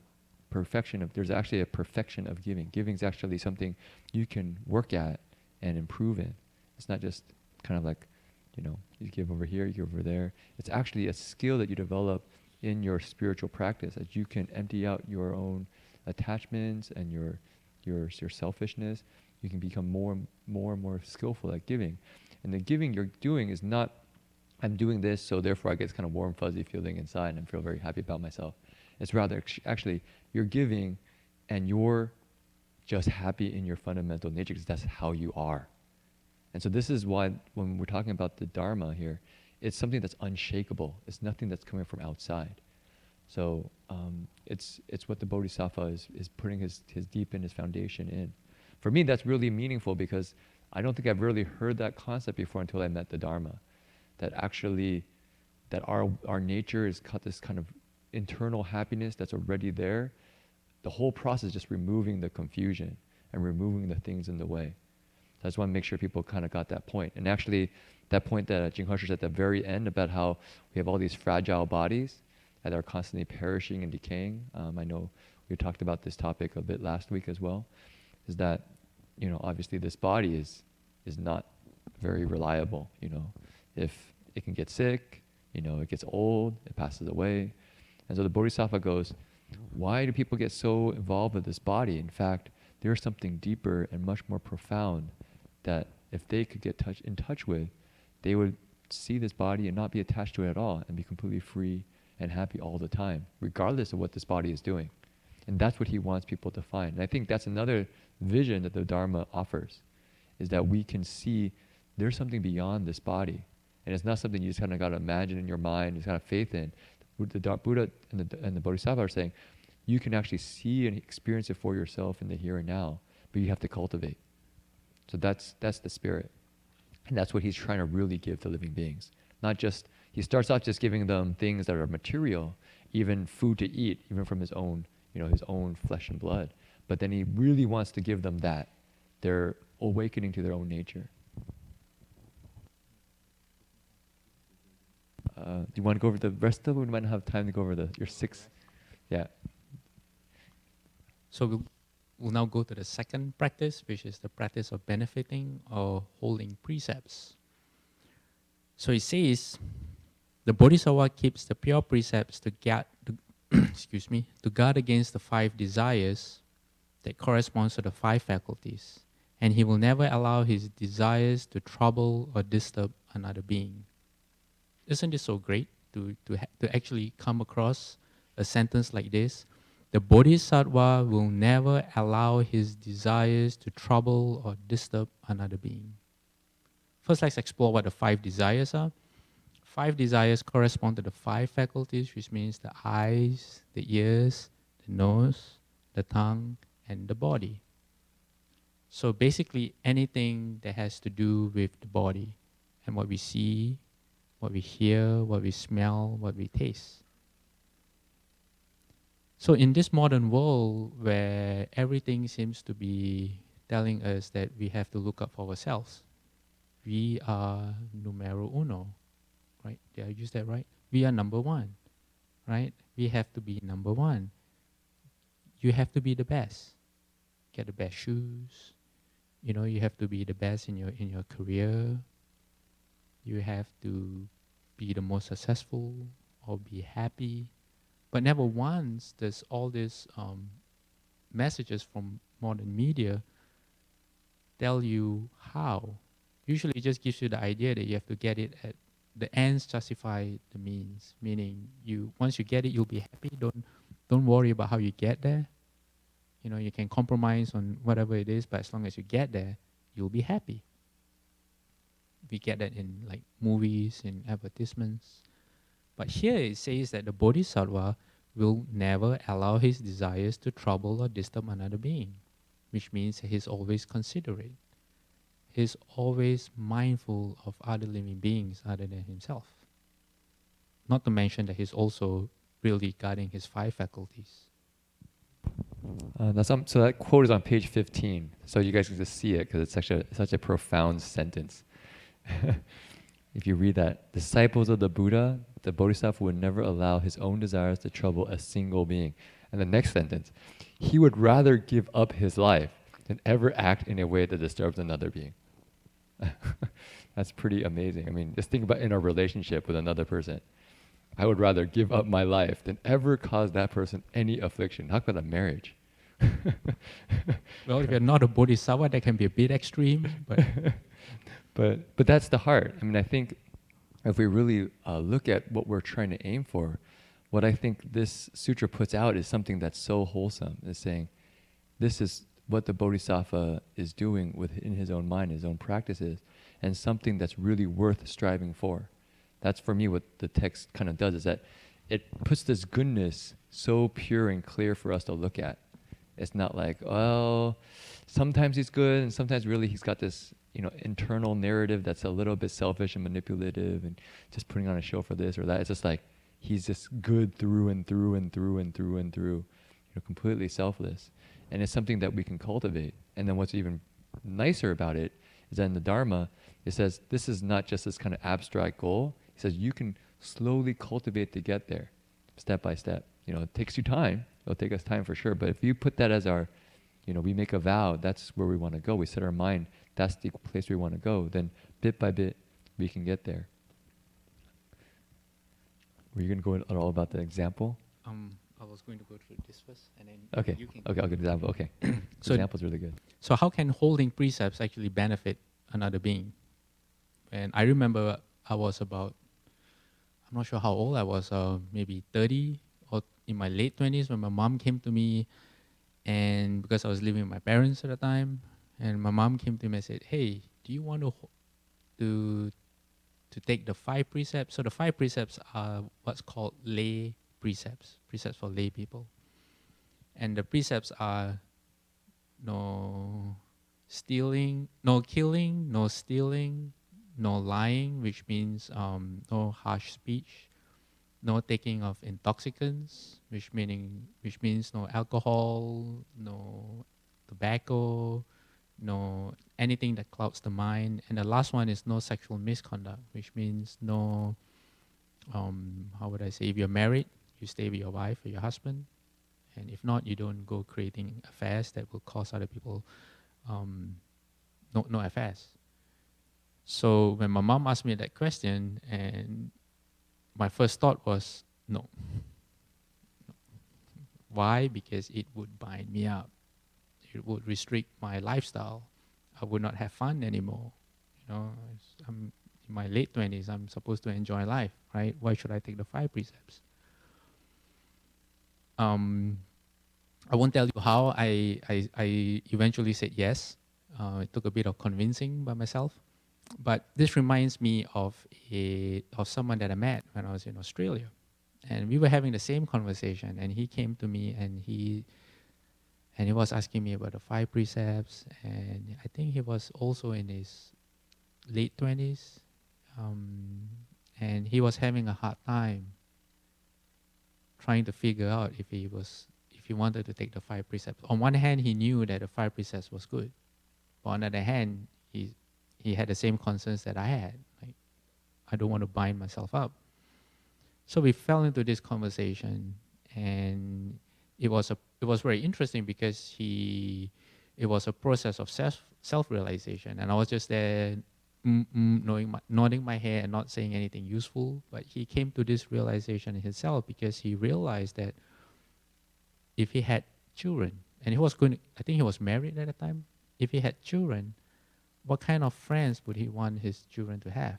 there's actually a perfection of giving. Giving is actually something you can work at and improve in. It's not just kind of like, you give over here, you give over there. It's actually a skill that you develop in your spiritual practice, that you can empty out your own attachments and your selfishness. You can become more and more skillful at giving. And the giving you're doing is not, I'm doing this, so therefore I get this kind of warm, fuzzy feeling inside and I feel very happy about myself. It's rather, actually, you're giving and you're just happy in your fundamental nature because that's how you are. And so this is why when we're talking about the Dharma here, it's something that's unshakable. It's nothing that's coming from outside. So it's what the Bodhisattva is putting his deep in his foundation in. For me, that's really meaningful because I don't think I've really heard that concept before until I met the Dharma. That actually, that our nature is this kind of internal happiness that's already there. The whole process is just removing the confusion and removing the things in the way. So I just want to make sure people kind of got that point. And actually, that point that Jing Harsha said at the very end about how we have all these fragile bodies that are constantly perishing and decaying. I know we talked about this topic a bit last week as well. Is that, obviously this body is not very reliable. If it can get sick, it gets old, it passes away. And so the Bodhisattva goes, why do people get so involved with this body? In fact, there's something deeper and much more profound that if they could get in touch with, they would see this body and not be attached to it at all and be completely free and happy all the time, regardless of what this body is doing. And that's what he wants people to find. And I think that's another vision that the Dharma offers, is that we can see there's something beyond this body. And it's not something you just kind of got to imagine in your mind, just kind of faith in. The Buddha and the Bodhisattva are saying, you can actually see and experience it for yourself in the here and now, but you have to cultivate. So that's the spirit. And that's what he's trying to really give to living beings. Not just, he starts off just giving them things that are material, even food to eat, even from his own, his own flesh and blood. But then he really wants to give them that. They're awakening to their own nature. Do you want to go over the rest of it? We might not have time to go over your 6. Yeah. So we'll now go to the second practice, which is the practice of benefiting or holding precepts. So it says, the Bodhisattva keeps the pure precepts to guard, to guard against the 5 desires that corresponds to the 5 faculties, and he will never allow his desires to trouble or disturb another being. Isn't it so great to actually come across a sentence like this? The Bodhisattva will never allow his desires to trouble or disturb another being. First, let's explore what the 5 desires are. 5 desires correspond to the 5 faculties, which means the eyes, the ears, the nose, the tongue, and the body. So basically anything that has to do with the body and what we see, what we hear, what we smell, what we taste. So in this modern world where everything seems to be telling us that we have to look up for ourselves, we are numero uno, right? Did I use that right? We are number 1, right? We have to be number 1. You have to be the best. Get the best shoes. You have to be the best in your career. You have to be the most successful or be happy. But never once does all these messages from modern media tell you how. Usually it just gives you the idea that you have to get it at the ends justify the means. Meaning once you get it, you'll be happy. Don't worry about how you get there. You can compromise on whatever it is, but as long as you get there, you'll be happy. We get that in like movies, in advertisements. But here it says that the Bodhisattva will never allow his desires to trouble or disturb another being, which means that he's always considerate. He's always mindful of other living beings other than himself. Not to mention that he's also really guarding his 5 faculties. So that quote is on page 15. So you guys can just see it because it's such a profound sentence. If you read that, disciples of the Buddha, the Bodhisattva would never allow his own desires to trouble a single being. And the next sentence, he would rather give up his life than ever act in a way that disturbs another being. That's pretty amazing. I mean, just think about in a relationship with another person. I would rather give up my life than ever cause that person any affliction. How about a marriage? Well, if you're not a Bodhisattva, that can be a bit extreme. But that's the heart. I mean, I think if we really look at what we're trying to aim for, what I think this sutra puts out is something that's so wholesome. It's saying, this is what the Bodhisattva is doing within his own mind, his own practices, and something that's really worth striving for. That's for me what the text kind of does, is that it puts this goodness so pure and clear for us to look at. It's not like, oh, sometimes he's good and sometimes really he's got this, internal narrative that's a little bit selfish and manipulative and just putting on a show for this or that. It's just like he's just good through and through and through and through and through, completely selfless. And it's something that we can cultivate. And then what's even nicer about it is that in the Dharma, it says this is not just this kind of abstract goal. It says you can slowly cultivate to get there, step by step. It takes you time. It'll take us time for sure. But if you put that as our, we make a vow, that's where we want to go. We set our mind, that's the place we want to go. Then bit by bit, we can get there. Were you going to go at all about the example? I was going to go through this first, and then Okay. you can. Okay, I'll get example. Okay. So example's really good. So how can holding precepts actually benefit another being? And I remember I was about, I'm not sure how old I was, maybe 30 or in my late 20s when my mom came to me, and because I was living with my parents at the time, and my mom came to me and said, "Hey, do you want to take the 5 precepts?" So the 5 precepts are what's called lay precepts for lay people. And the precepts are no stealing, no killing, no stealing, no lying, which means no harsh speech, no taking of intoxicants, which means no alcohol, no tobacco, no anything that clouds the mind. And the last one is no sexual misconduct, which means no, how would I say, if you're married, you stay with your wife or your husband. And if not, you don't go creating affairs that will cause other people no affairs. So when my mom asked me that question, and my first thought was no. Why? Because it would bind me up. It would restrict my lifestyle. I would not have fun anymore. I'm in my late 20s. I'm supposed to enjoy life, right? Why should I take the 5 precepts? I won't tell you how I eventually said yes. It took a bit of convincing by myself. But this reminds me of someone that I met when I was in Australia. And we were having the same conversation, and he came to me and he was asking me about the 5 precepts, and I think he was also in his late 20s, and he was having a hard time trying to figure out if he wanted to take the 5 precepts. On one hand, he knew that the 5 precepts was good, but on the other hand, he had the same concerns that I had. Like, I don't want to bind myself up. So we fell into this conversation, and it was very interesting because it was a process of self-realization, and I was just there nodding my head and not saying anything useful. But he came to this realization himself because he realized that if he had children, and I think he was married at the time, if he had children, what kind of friends would he want his children to have?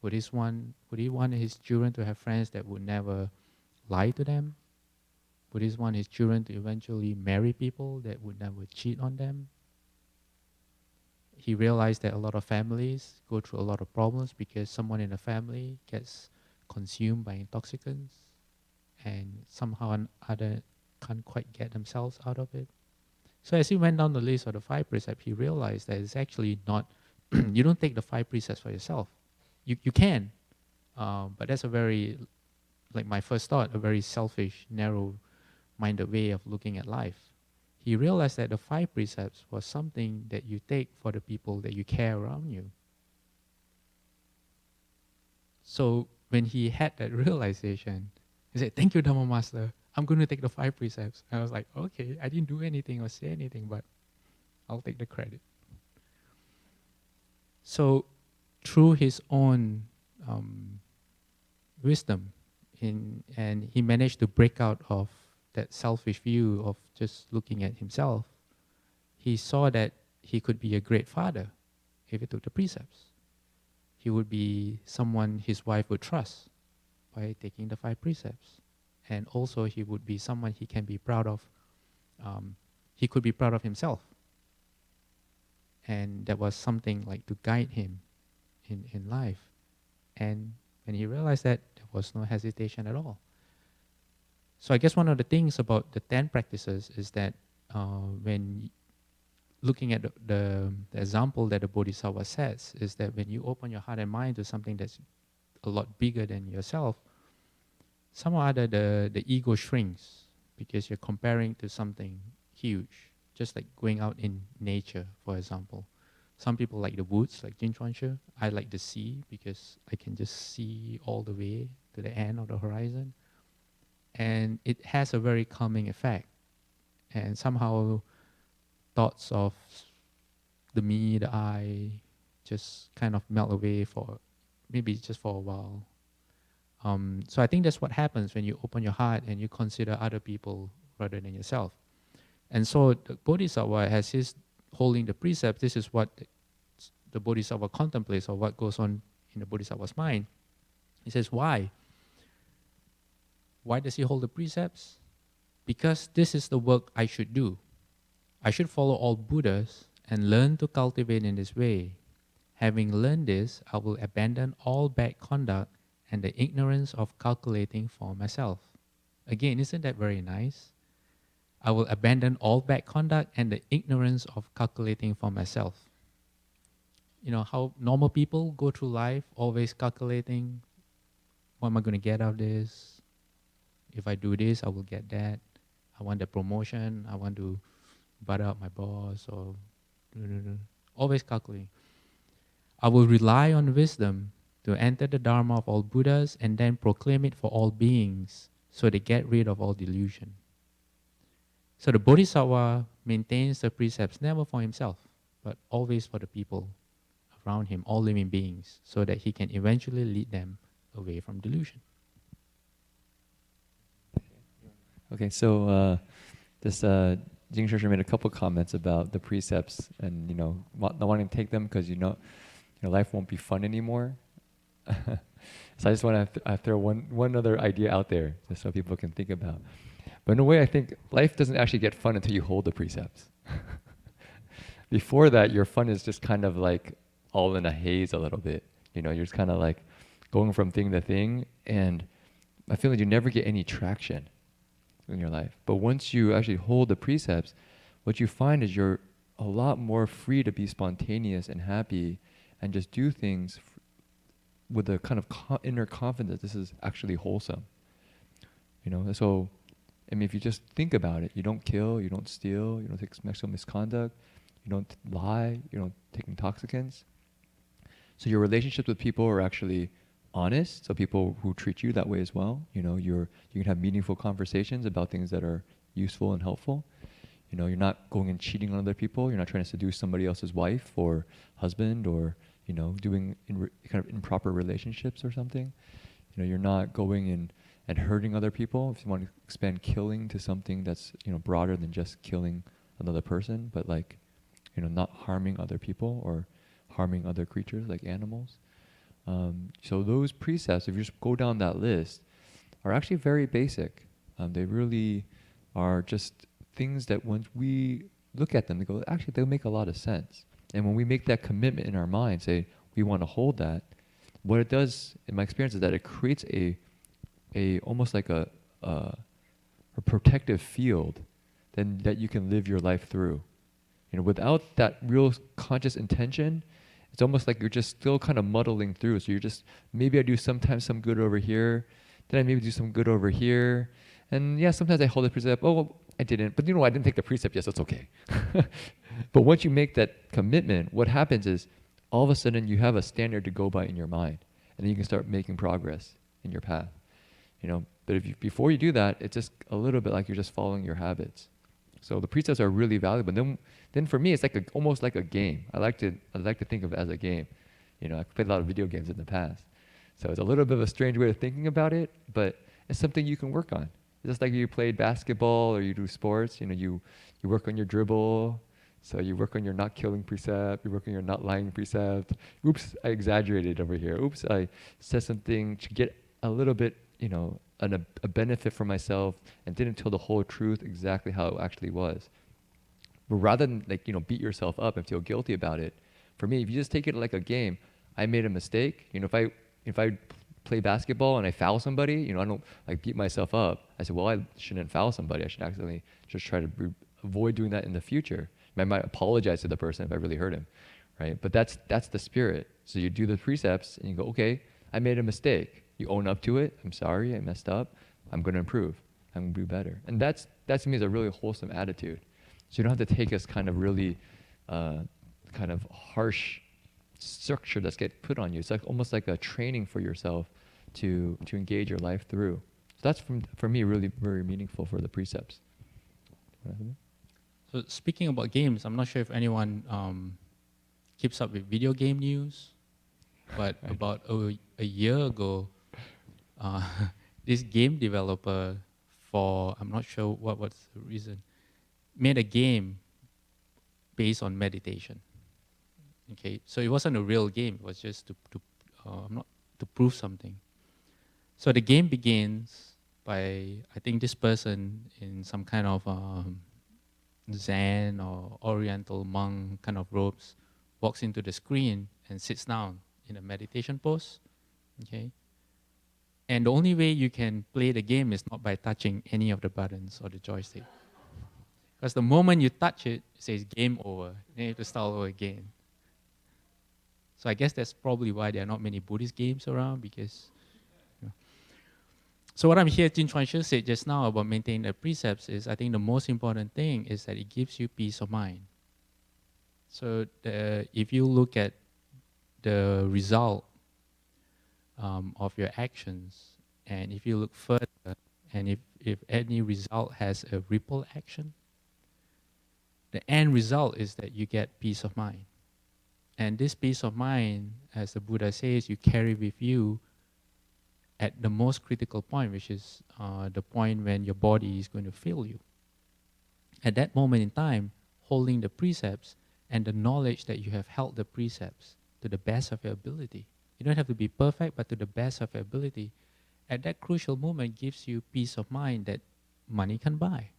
Would he want his children to have friends that would never lie to them? Would he want his children to eventually marry people that would never cheat on them? He realized that a lot of families go through a lot of problems because someone in the family gets consumed by intoxicants and somehow or other can't quite get themselves out of it. So as he went down the list of the 5 precepts, he realized that it's actually not, you don't take the 5 precepts for yourself. You can, but that's a very, like my first thought, a very selfish, narrow-minded way of looking at life. He realized that the 5 precepts was something that you take for the people that you care around you. So when he had that realization, he said, "Thank you, Dhamma Master. I'm going to take the 5 precepts." And I was like, okay, I didn't do anything or say anything, but I'll take the credit. So through his own wisdom, and he managed to break out of that selfish view of just looking at himself. He saw that he could be a great father if he took the precepts. He would be someone his wife would trust by taking the 5 precepts. And also he would be someone he can be proud of. He could be proud of himself. And that was something like to guide him in life. And When he realized that, there was no hesitation at all. So I guess one of the things about the 10 practices is that when looking at the example that the Bodhisattva says, is that when you open your heart and mind to something that's a lot bigger than yourself, somehow or other the ego shrinks because you're comparing to something huge, just like going out in nature, for example. Some people like the woods, like Jin Chuan Shi. I like the sea because I can just see all the way to the end of the horizon. And it has a very calming effect. And somehow thoughts of the me, the I, just kind of melt away for maybe just for a while. So I think that's what happens when you open your heart and you consider other people rather than yourself. And so the Bodhisattva, as he's holding the precepts, this is what the Bodhisattva contemplates, or what goes on in the Bodhisattva's mind. He says, why? Why does he hold the precepts? Because this is the work I should do. I should follow all Buddhas and learn to cultivate in this way. Having learned this, I will abandon all bad conduct and the ignorance of calculating for myself. Again, isn't that very nice? I will abandon all bad conduct and the ignorance of calculating for myself. You know how normal people go through life always calculating, what am I going to get out of this? If I do this, I will get that. I want the promotion. I want to butter up my boss, or always calculating. I will rely on wisdom to enter the Dharma of all Buddhas and then proclaim it for all beings so they get rid of all delusion. So the Bodhisattva maintains the precepts never for himself, but always for the people around him, all living beings, so that he can eventually lead them away from delusion. Okay, so this Jing Shusher made a couple comments about the precepts and not wanting to take them because life won't be fun anymore. So I just want to throw one other idea out there just so people can think about. But in a way, I think life doesn't actually get fun until you hold the precepts. Before that, your fun is just kind of like all in a haze a little bit. You're just kind of like going from thing to thing, and I feel like you never get any traction in your life. But once you actually hold the precepts, what you find is you're a lot more free to be spontaneous and happy and just do things with a kind of inner confidence that this is actually wholesome. So I mean, if you just think about it, you don't kill, you don't steal, you don't take sexual misconduct, you don't lie, you don't take intoxicants. So your relationships with people are actually honest. So people who treat you that way as well, you can have meaningful conversations about things that are useful and helpful. You're not going and cheating on other people. You're not trying to seduce somebody else's wife or husband, or doing kind of improper relationships or something. You're not going and hurting other people. If you want to expand killing to something that's broader than just killing another person, but like not harming other people or harming other creatures like animals. So those precepts, if you just go down that list, are actually very basic. They really are just things that once we look at them, they go, actually, they'll make a lot of sense. And when we make that commitment in our mind, say we want to hold that, what it does, in my experience, is that it creates a almost like a protective field then that you can live your life through. Without that real conscious intention, it's almost like you're just still kind of muddling through. So you're just, maybe I do sometimes some good over here, then I maybe do some good over here. And yeah, sometimes I hold the precept, oh, well, I didn't. But I didn't take the precept, yes, that's okay. But once you make that commitment, what happens is all of a sudden you have a standard to go by in your mind. And then you can start making progress in your path. But before you do that, it's just a little bit like you're just following your habits. So the precepts are really valuable. Then for me, it's like almost like a game. I like to think of it as a game. I've played a lot of video games in the past, so it's a little bit of a strange way of thinking about it, but it's something you can work on. It's just like you played basketball or you do sports. You work on your dribble. So you work on your not killing precept. You work on your not lying precept. Oops, I exaggerated over here. Oops, I said something to get a little bit, a benefit for myself and didn't tell the whole truth exactly how it actually was. But rather than beat yourself up and feel guilty about it, for me, if you just take it like a game, I made a mistake. If I play basketball and I foul somebody, you know, I don't like beat myself up. I said, well, I shouldn't foul somebody. I should accidentally just try to avoid doing that in the future. I might apologize to the person if I really hurt him, right? But that's the spirit. So you do the precepts and you go, okay, I made a mistake. You own up to it. I'm sorry, I messed up. I'm going to improve. I'm going to do better. And that to me is a really wholesome attitude. So you don't have to take this kind of really kind of harsh structure that's get put on you. It's like almost like a training for yourself to engage your life through. So that's for me really very meaningful for the precepts. So speaking about games, I'm not sure if anyone keeps up with video game news, but about a year ago, this game developer I'm not sure what's the reason, made a game based on meditation. Okay, so it wasn't a real game. It was just to prove something. So the game begins by, I think this person in some kind of Zen or Oriental monk kind of robes walks into the screen and sits down in a meditation pose. Okay, and the only way you can play the game is not by touching any of the buttons or the joystick. Because the moment you touch it, it says game over. Then you have to start over again. So I guess that's probably why there are not many Buddhist games around, because... So what I'm here, Jin Chuan Shi said just now about maintaining the precepts is, I think the most important thing is that it gives you peace of mind. So if you look at the result of your actions, and if you look further, and if any result has a ripple action, the end result is that you get peace of mind. And this peace of mind, as the Buddha says, you carry with you at the most critical point, which is the point when your body is going to fail you. At that moment in time, holding the precepts and the knowledge that you have held the precepts to the best of your ability. You don't have to be perfect, but to the best of your ability. At that crucial moment gives you peace of mind that money can buy,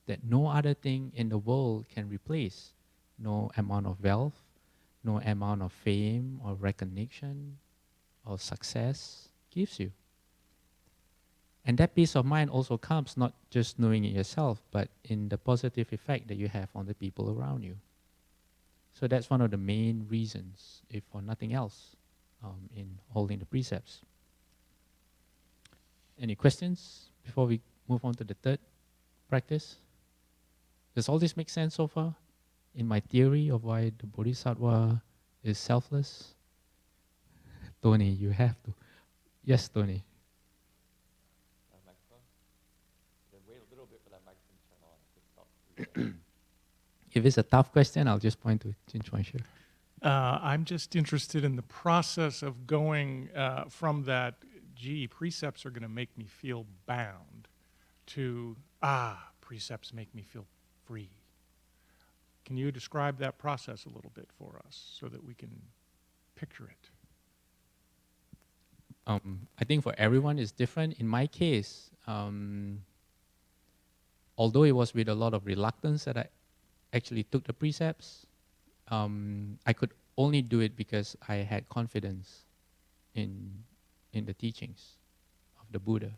that no other thing in the world can replace. No amount of wealth, no amount of fame or recognition or success gives you. And that peace of mind also comes not just knowing it yourself, but in the positive effect that you have on the people around you. So that's one of the main reasons, if for nothing else, in holding the precepts. Any questions before we move on to the third practice? Does all this make sense so far? In my theory of why the Bodhisattva is selfless? Tony, you have to. Yes, Tony. Wait a little bit for that microphone to turn on. If it's a tough question, I'll just point to Jin Chuan Shi. I'm just interested in the process of going from that, precepts are going to make me feel bound, to, precepts make me feel free. Can you describe that process a little bit for us so that we can picture it? I think for everyone it's different. In my case, although it was with a lot of reluctance that I actually took the precepts, I could only do it because I had confidence in the teachings of the Buddha.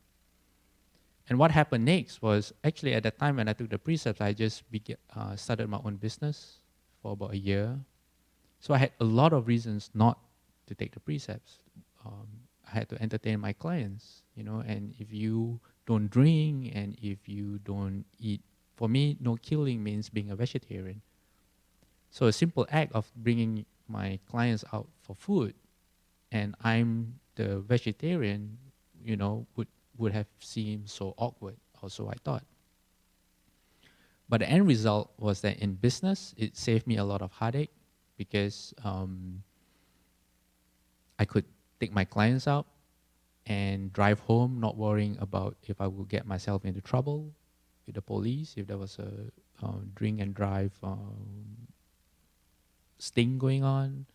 And what happened next was, actually at that time when I took the precepts, I just started my own business for about a year. So I had a lot of reasons not to take the precepts. I had to entertain my clients, and if you don't drink and if you don't eat, for me, no killing means being a vegetarian. So a simple act of bringing my clients out for food and I'm the vegetarian, would have seemed so awkward, or so I thought. But the end result was that in business, it saved me a lot of heartache because I could take my clients out and drive home, not worrying about if I would get myself into trouble with the police, if there was a drink and drive sting going on.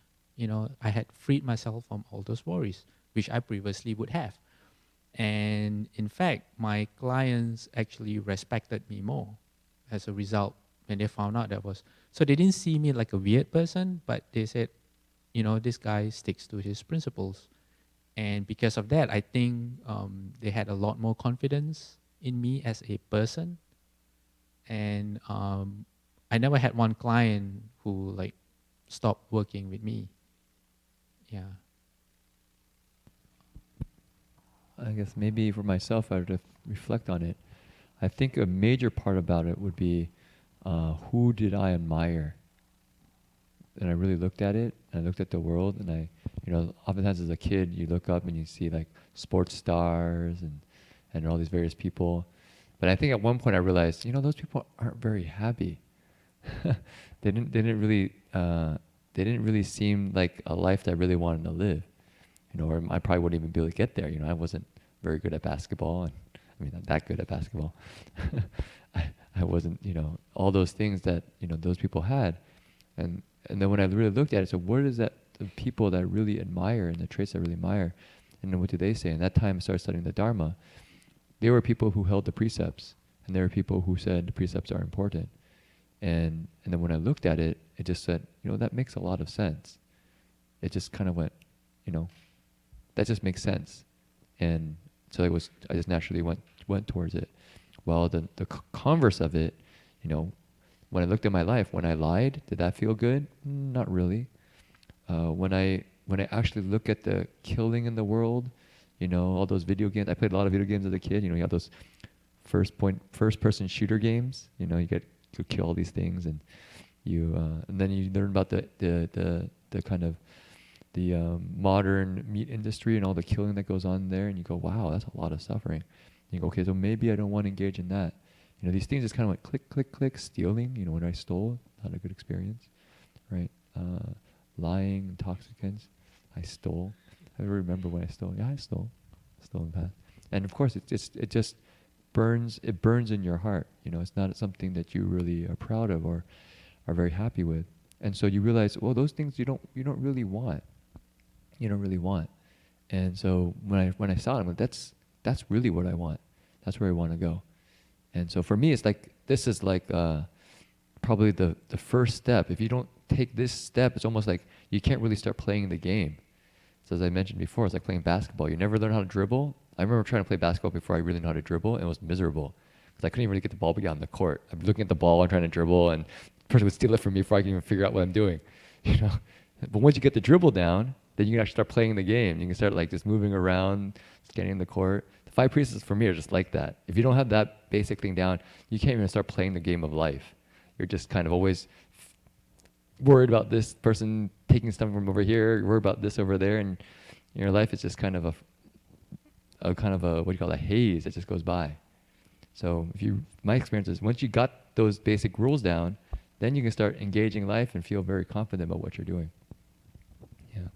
I had freed myself from all those worries, which I previously would have. And in fact, my clients actually respected me more as a result when they found out so they didn't see me like a weird person, but they said, this guy sticks to his principles. And because of that, I think they had a lot more confidence in me as a person. And I never had one client who like stopped working with me. Yeah. I guess maybe for myself, I would have reflect on it. I think a major part about it would be who did I admire? And I really looked at it, and I looked at the world, and oftentimes as a kid, you look up and you see like sports stars and all these various people. But I think at one point I realized, those people aren't very happy. They didn't really seem like a life that I really wanted to live. Or I probably wouldn't even be able to get there. I wasn't very good at basketball, and I mean, not that good at basketball. I wasn't, all those things that those people had, and then when I really looked at it, so what is that the people that I really admire and the traits I really admire, and then what do they say? And that time I started studying the Dharma. They were people who held the precepts, and there were people who said the precepts are important. And then when I looked at it, it just said, that makes a lot of sense. It just kind of went, that just makes sense. And so I just naturally went towards it. Well, the converse of it, when I looked at my life, when I lied, did that feel good? Not really. When I actually look at the killing in the world, all those video games. I played a lot of video games as a kid. You have those first person shooter games. You kill all these things, and and then you learn about the kind of the modern meat industry and all the killing that goes on there, and you go, wow, that's a lot of suffering. And you go, okay, so maybe I don't want to engage in that. These things just kind of went click, click, click. Stealing, when I stole, not a good experience, right? Lying, intoxicants, I stole. I remember when I stole. Yeah, I stole in the past. And of course, it just burns. It burns in your heart. It's not something that you really are proud of or are very happy with. And so you realize, well, those things you don't really want. You don't really want. And so when I saw it, I'm like, that's really what I want. That's where I want to go. And so for me, it's like, this is like probably the first step. If you don't take this step, it's almost like you can't really start playing the game. So as I mentioned before, it's like playing basketball. You never learn how to dribble. I remember trying to play basketball before I really knew how to dribble, and it was miserable. Because I couldn't even really get the ball beyond the court. I'm looking at the ball and trying to dribble, and the person would steal it from me before I can even figure out what I'm doing. But once you get the dribble down, then you can actually start playing the game. You can start like just moving around, scanning the court. The 5 precepts for me are just like that. If you don't have that basic thing down, you can't even start playing the game of life. You're just kind of always worried about this person taking stuff from over here. You're worried about this over there, and your life is just kind of a what do you call it, a haze that just goes by. So my experience is once you got those basic rules down, then you can start engaging life and feel very confident about what you're doing. Yeah.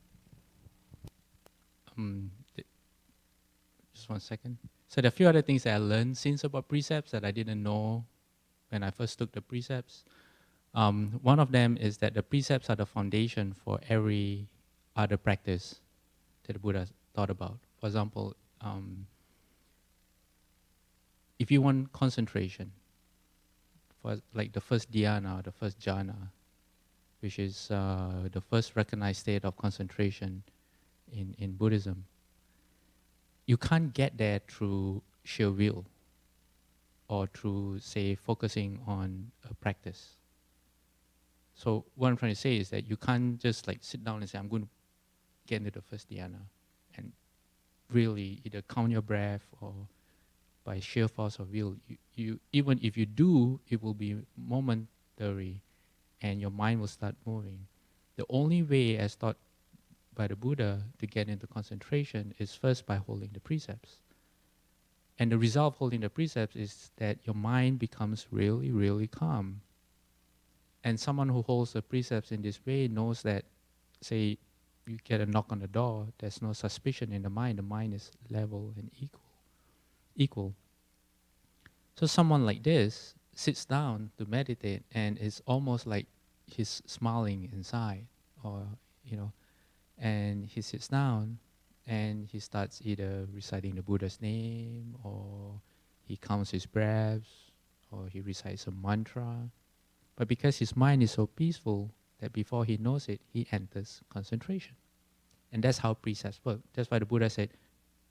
Just 1 second. So there are a few other things that I learned since about precepts that I didn't know when I first took the precepts. One of them is that the precepts are the foundation for every other practice that the Buddha thought about. For example, if you want concentration, for like the first dhyana, the first jhana, which is the first recognized state of concentration in Buddhism, you can't get there through sheer will or through, say, focusing on a practice. So what I'm trying to say is that you can't just like sit down and say, I'm going to get into the first dhyana and really either count your breath or by sheer force of will. You even if you do, it will be momentary and your mind will start moving. The only way, as taught by the Buddha, to get into concentration is first by holding the precepts. And the result of holding the precepts is that your mind becomes really, really calm. And someone who holds the precepts in this way knows that, say, you get a knock on the door, there's no suspicion in the mind is level and equal. So someone like this sits down to meditate and it's almost like he's smiling inside, or, and he sits down and he starts either reciting the Buddha's name, or he counts his breaths, or he recites a mantra. But because his mind is so peaceful that before he knows it, he enters concentration. And that's how precepts work. That's why the Buddha said,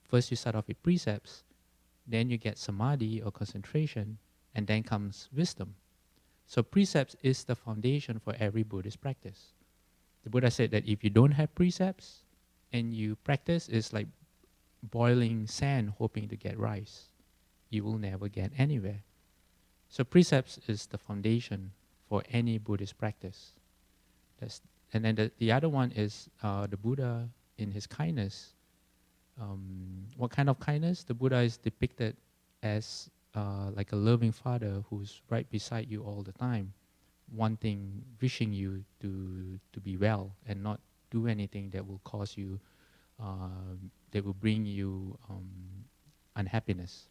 first you start off with precepts, then you get samadhi or concentration, and then comes wisdom. So precepts is the foundation for every Buddhist practice. The Buddha said that if you don't have precepts and you practice, it's like boiling sand hoping to get rice. You will never get anywhere. So precepts is the foundation for any Buddhist practice. And then the other one is the Buddha in his kindness. What kind of kindness? The Buddha is depicted as like a loving father who's right beside you all the time, wishing you to be well and not do anything that will cause you, that will bring you unhappiness.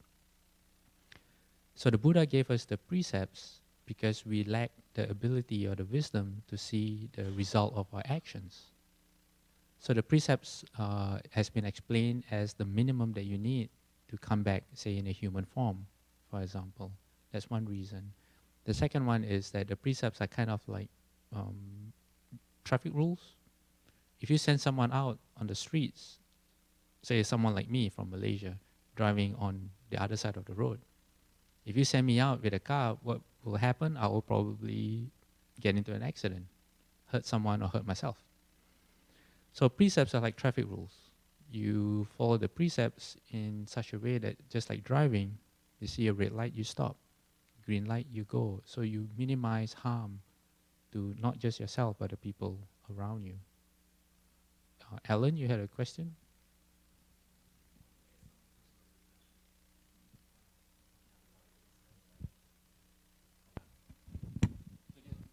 So the Buddha gave us the precepts because we lack the ability or the wisdom to see the result of our actions. So the precepts has been explained as the minimum that you need to come back, say, in a human form, for example. That's one reason. The second one is that the precepts are kind of like traffic rules. If you send someone out on the streets, say someone like me from Malaysia, driving on the other side of the road, if you send me out with a car, what will happen? I will probably get into an accident, hurt someone or hurt myself. So precepts are like traffic rules. You follow the precepts in such a way that just like driving, you see a red light, you stop. Green light, you go. So you minimize harm to not just yourself, but the people around you. Alan, you had a question?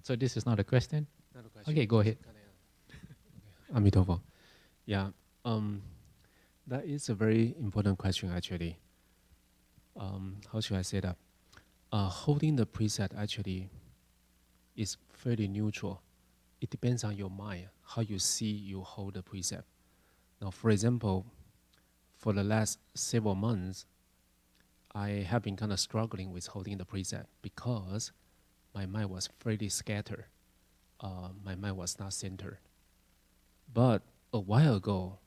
So this is not a question? Not a question. Okay, go ahead. Amitabha. Yeah, that is a very important question actually. How should I say that? Holding the precept actually is fairly neutral. It depends on your mind, how you see you hold the precept. Now, for example, for the last several months, I have been kind of struggling with holding the precept because my mind was fairly scattered. My mind was not centered. But a while ago,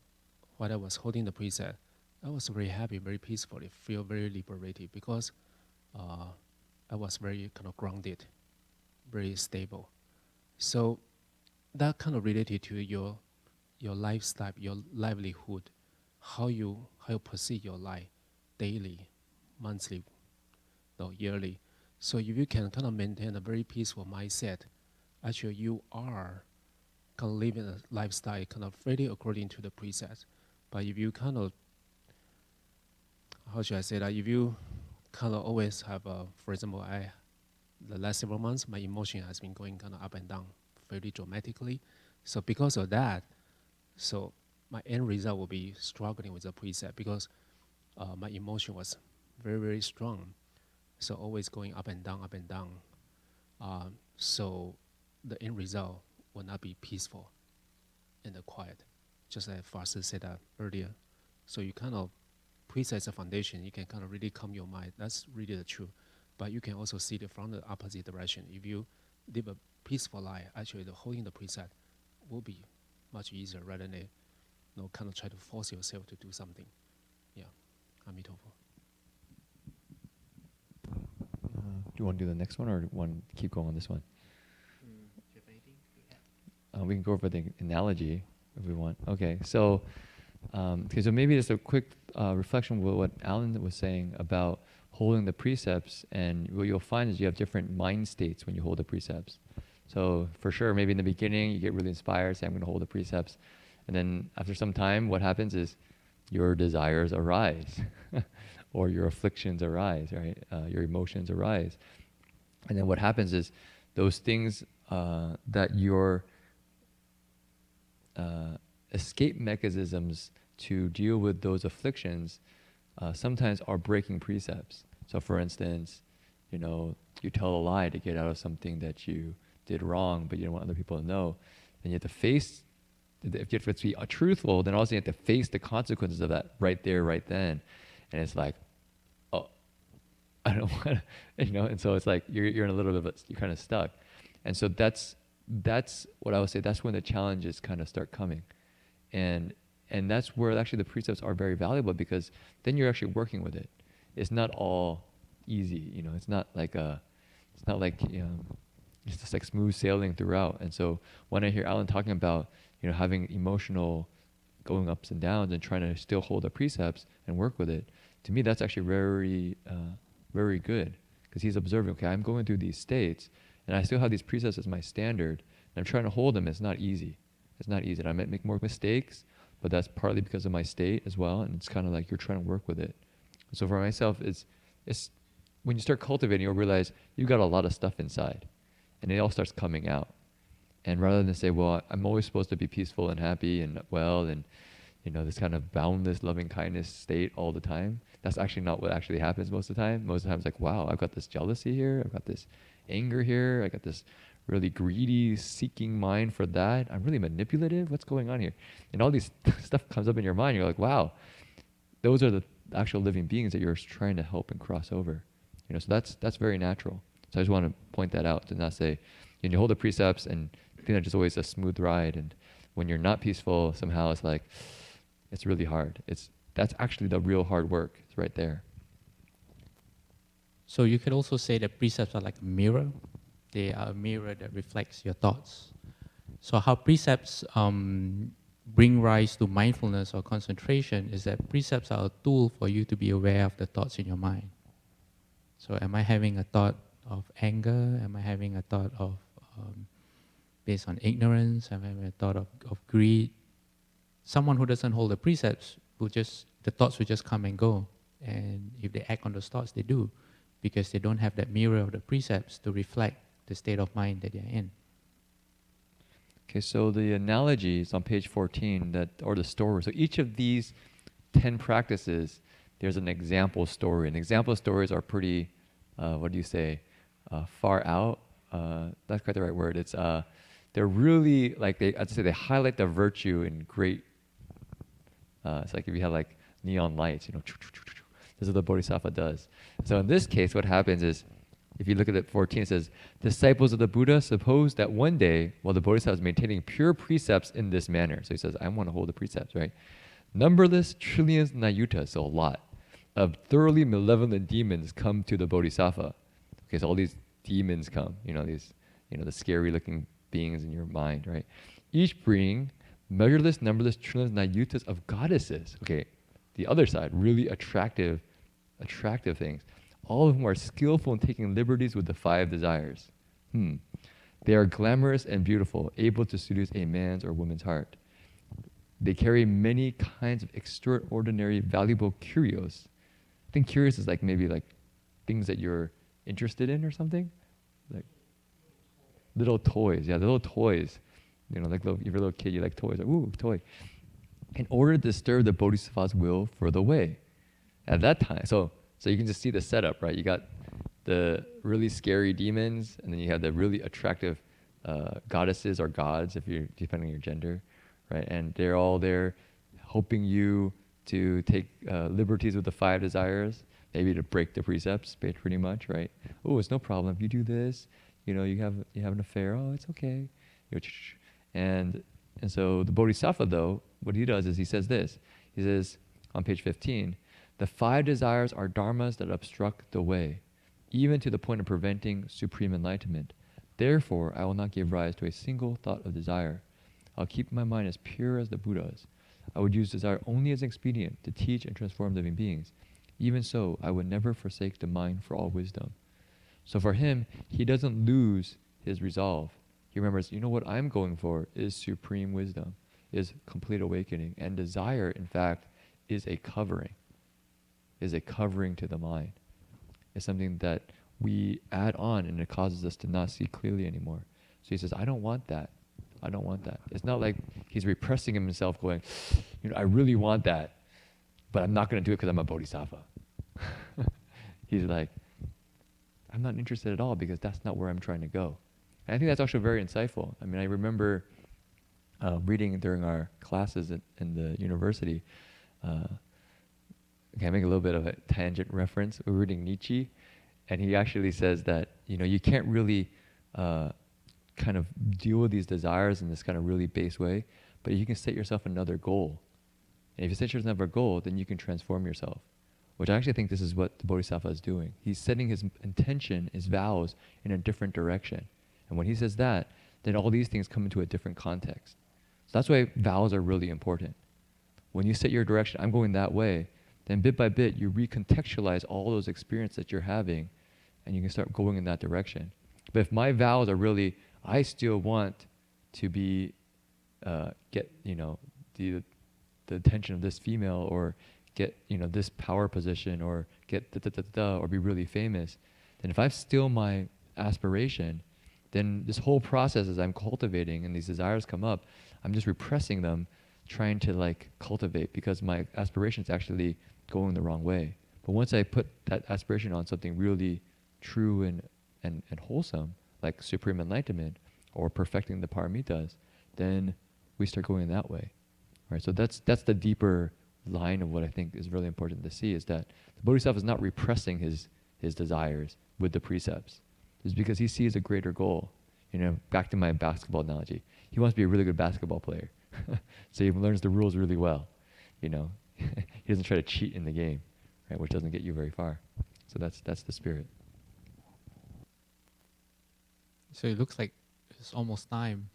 while I was holding the precept, I was very happy, very peaceful. I feel very liberated because I was very kind of grounded, very stable. So that kind of related to your lifestyle, your livelihood, how you perceive your life daily, monthly, no, yearly. So if you can kind of maintain a very peaceful mindset, actually you are kind of living a lifestyle kind of fairly according to the precepts. But if you kind of, how should I say that? If you kind of always have, for example, the last several months, my emotion has been going kind of up and down fairly dramatically. So because of that, so my end result will be struggling with the precept because my emotion was very, very strong. So always going up and down, up and down. So the end result will not be peaceful and quiet, just like Farsi said that earlier. So you kind of precept the foundation. You can kind of really calm your mind. That's really the truth. But you can also see it from the opposite direction. If you live a peaceful life, actually the holding the precept will be much easier rather than kind of try to force yourself to do something. Yeah, Amitabha. Do you want to do the next one, or do you want to keep going on this one? We can go over the analogy if we want. Okay, so so maybe just a quick reflection of what Alan was saying about holding the precepts, and what you'll find is you have different mind states when you hold the precepts. So for sure, maybe in the beginning you get really inspired, say I'm going to hold the precepts, and then after some time, what happens is your desires arise, or your afflictions arise, right? Your emotions arise, and then what happens is those things that your escape mechanisms to deal with those afflictions sometimes are breaking precepts. So for instance, you tell a lie to get out of something that you did wrong, but you don't want other people to know. And you have to face, if you have to be truthful, then also you have to face the consequences of that right there, right then. And it's like, oh, I don't want to, and so it's like you're in a little bit of you're kind of stuck. And so that's what I would say, that's when the challenges kind of start coming. And that's where actually the precepts are very valuable, because then you're actually working with it. It's not all easy, you know. It's not like it's just like smooth sailing throughout. And so when I hear Alan talking about, you know, having emotional going ups and downs and trying to still hold the precepts and work with it, to me that's actually very good, because he's observing, okay, I'm going through these states and I still have these precepts as my standard, and I'm trying to hold them. It's not easy. It's not easy. And I might make more mistakes, but that's partly because of my state as well. And it's kind of like you're trying to work with it. So for myself, it's when you start cultivating, you'll realize you've got a lot of stuff inside, and it all starts coming out. And rather than say, well, I'm always supposed to be peaceful and happy and well, and you know, this kind of boundless loving kindness state all the time, that's actually not what actually happens most of the time. Most of the time it's like, wow, I've got this jealousy here, I've got this anger here, I got this really greedy, seeking mind for that. I'm really manipulative. What's going on here? And all these stuff comes up in your mind. You're like, wow, those are the actual living beings that you're trying to help and cross over. You know, so that's very natural. So I just want to point that out, to not say, you know, you hold the precepts and think that's just always a smooth ride. And when you're not peaceful, somehow it's like, it's really hard. That's actually the real hard work. It's right there. So you could also say that precepts are like a mirror. They are a mirror that reflects your thoughts. So how precepts bring rise to mindfulness or concentration is that precepts are a tool for you to be aware of the thoughts in your mind. So am I having a thought of anger? Am I having a thought of based on ignorance? Am I having a thought of greed? Someone who doesn't hold the precepts the thoughts will just come and go. And if they act on those thoughts, they do, because they don't have that mirror of the precepts to reflect the state of mind that they're in. Okay, so the analogy is on page 14, or the story. So each of these 10 practices, there's an example story. And example stories are pretty, far out. That's quite the right word. They're really like, I'd say they highlight the virtue in great. It's like if you have like neon lights, you know, this is what the Bodhisattva does. So in this case, what happens is, if you look at it 14, it says, disciples of the Buddha suppose that one day, while the Bodhisattva is maintaining pure precepts in this manner, so he says, I want to hold the precepts, right? Numberless trillions nayutas, so a lot, of thoroughly malevolent demons come to the Bodhisattva. Okay, so all these demons come, the scary looking beings in your mind, right? Each bring measureless, numberless trillions nayutas of goddesses. Okay, the other side, really attractive things. All of whom are skillful in taking liberties with the 5 desires. They are glamorous and beautiful, able to seduce a man's or woman's heart. They carry many kinds of extraordinary, valuable curios. I think curios is like maybe like things that you're interested in or something. Like little toys. Yeah, little toys. You know, like if you're a little kid, you like toys. Like, ooh, toy. In order to disturb the Bodhisattva's will for the way. At that time, so you can just see the setup, right? You got the really scary demons, and then you have the really attractive goddesses or gods, depending on your gender, right? And they're all there helping you to take liberties with the 5 desires, maybe to break the precepts, pretty much, right? Oh, it's no problem if you do this. You know, you have an affair. Oh, it's okay. And so the Bodhisattva, though, what he does is he says this. He says on page 15, the 5 desires are dharmas that obstruct the way, even to the point of preventing supreme enlightenment. Therefore, I will not give rise to a single thought of desire. I'll keep my mind as pure as the Buddha's. I would use desire only as an expedient to teach and transform living beings. Even so, I would never forsake the mind for all wisdom. So for him, he doesn't lose his resolve. He remembers, what I'm going for is supreme wisdom, is complete awakening. And desire, in fact, is a covering to the mind. It's something that we add on, and it causes us to not see clearly anymore. So he says, I don't want that. It's not like he's repressing himself going, I really want that, but I'm not going to do it because I'm a bodhisattva. He's like, I'm not interested at all because that's not where I'm trying to go. And I think that's actually very insightful. I mean, I remember reading during our classes in the university. Okay, I make a little bit of a tangent reference. We're reading Nietzsche, and he actually says that you can't really kind of deal with these desires in this kind of really base way, but you can set yourself another goal. And if you set yourself another goal, then you can transform yourself, which I actually think this is what the Bodhisattva is doing. He's setting his intention, his vows, in a different direction. And when he says that, then all these things come into a different context. So that's why vows are really important. When you set your direction, I'm going that way, then bit by bit, you recontextualize all those experiences that you're having, and you can start going in that direction. But if my vows are really, I still want to be, get, the attention of this female, or get, this power position, or get or be really famous, then if I still my aspiration, then this whole process as I'm cultivating and these desires come up, I'm just repressing them, trying to like cultivate, because my aspiration is actually going the wrong way. But once I put that aspiration on something really true and wholesome, like supreme enlightenment or perfecting the paramitas, then we start going that way. Right? So that's the deeper line of what I think is really important to see, is that the Bodhisattva is not repressing his desires with the precepts. It's because he sees a greater goal. Back to my basketball analogy. He wants to be a really good basketball player. So he learns the rules really well. He doesn't try to cheat in the game, right? Which doesn't get you very far. So that's the spirit. So it looks like it's almost time.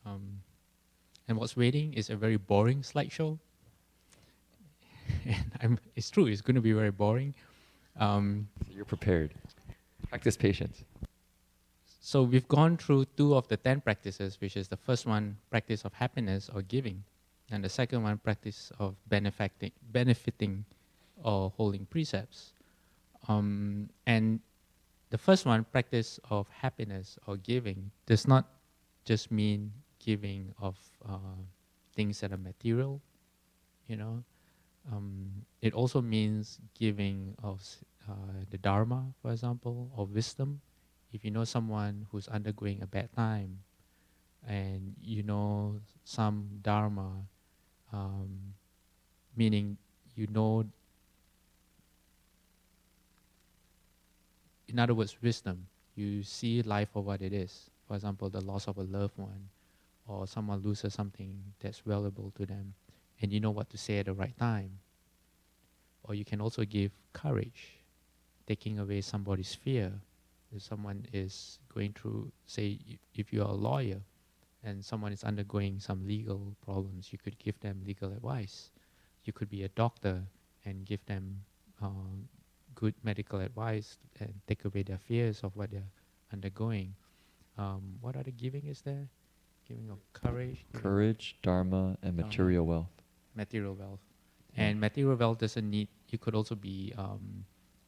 And what's waiting is a very boring slideshow. And it's true, it's going to be very boring. So you're prepared. Practice patience. So we've gone through 2 of the 10 practices, which is the first one, practice of happiness or giving, and the second one, practice of benefiting or holding precepts. And the first one, practice of happiness or giving, does not just mean giving of things that are material, It also means giving of the Dharma, for example, or wisdom. If you know someone who's undergoing a bad time, and you know some Dharma, meaning in other words, wisdom. You see life for what it is. For example, the loss of a loved one, or someone loses something that's valuable to them, and you know what to say at the right time. Or you can also give courage, taking away somebody's fear. If someone is going through, say, if you are a lawyer and someone is undergoing some legal problems, you could give them legal advice. You could be a doctor and give them good medical advice and take away their fears of what they're undergoing. What other giving is there? Giving of courage. Courage, dharma, and material wealth. Material wealth. And material wealth doesn't need, you could also be,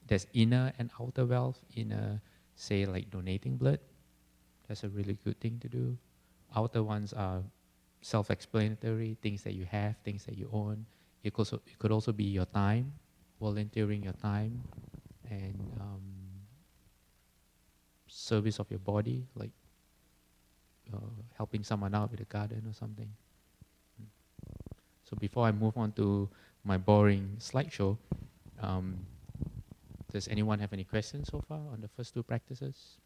there's inner and outer wealth. Inner, say, like donating blood. That's a really good thing to do. Outer ones are self-explanatory, things that you have, things that you own. It could also be your time, volunteering your time, and service of your body, like helping someone out with a garden or something. So before I move on to my boring slideshow, does anyone have any questions so far on the first 2 practices?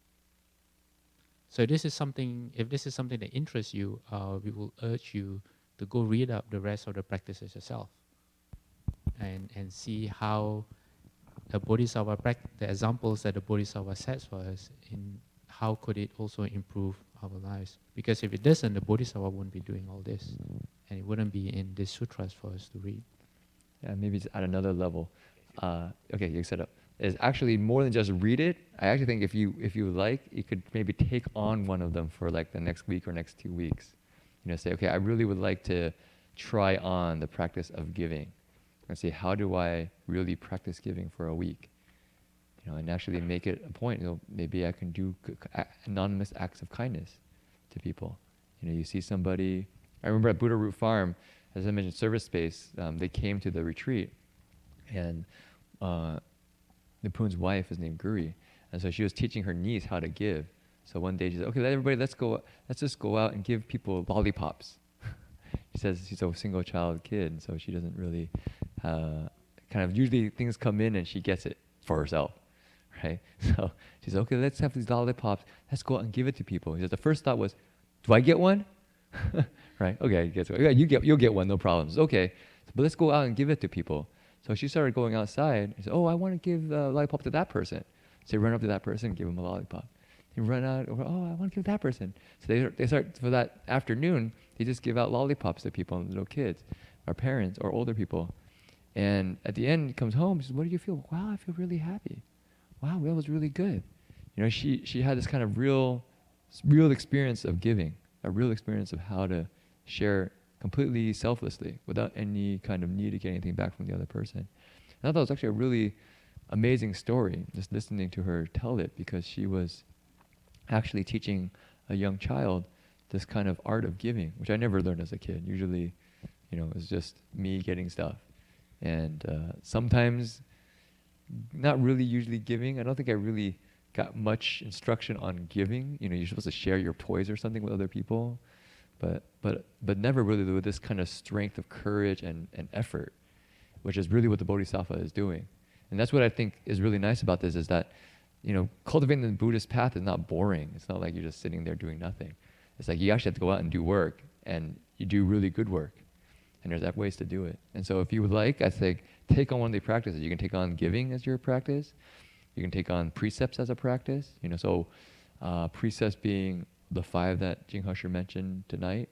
So this is something, if this is something that interests you, we will urge you to go read up the rest of the practices yourself and see how the Bodhisattva, the examples that the Bodhisattva sets for us, in how could it also improve our lives. Because if it doesn't, the Bodhisattva wouldn't be doing all this, and it wouldn't be in these sutras for us to read. Yeah, maybe it's at another level. Okay, you set up. Is actually more than just read it. I actually think if you like, you could maybe take on one of them for like the next week or next 2 weeks. Say, okay, I really would like to try on the practice of giving. And say, how do I really practice giving for a week? And actually make it a point. Maybe I can do anonymous acts of kindness to people. You see somebody. I remember at Buddha Root Farm, as I mentioned, service space. They came to the retreat, and Nipun's wife is named Guri, and so she was teaching her niece how to give. So one day she said, "Okay, everybody, let's just go out and give people lollipops." She says she's a single child kid, so she doesn't really kind of usually things come in and she gets it for herself, right? So she said, okay, let's have these lollipops. Let's go out and give it to people. He said, the first thought was, do I get one? Right? Okay, guess what? Yeah, you'll get one, no problems. Okay, but let's go out and give it to people. So she started going outside. He said, oh, I want to give a lollipop to that person. So he run up to that person, give him a lollipop. He run out, oh, I want to give that person. So they start, for that afternoon, they just give out lollipops to people, little kids, or parents, or older people. And at the end, he comes home, he says, what do you feel? Wow, I feel really happy. Wow, that was really good. You know, she had this kind of real experience of giving, a real experience of how to share completely selflessly without any kind of need to get anything back from the other person. And I thought it was actually a really amazing story, just listening to her tell it, because she was actually teaching a young child this kind of art of giving, which I never learned as a kid. Usually, you know, it was just me getting stuff. And sometimes not really usually giving. I don't think I really got much instruction on giving. You know, you're supposed to share your toys or something with other people, but never really with this kind of strength of courage and effort, which is really what the Bodhisattva is doing. And that's what I think is really nice about this, is that, you know, cultivating the Buddhist path is not boring. It's not like you're just sitting there doing nothing. It's like you actually have to go out and do work, and you do really good work. And there's ways to do it. And so if you would like, I think, take on one of the practices. You can take on giving as your practice. You can take on precepts as a practice. You know, so precepts being the 5 that Jing Husher mentioned tonight,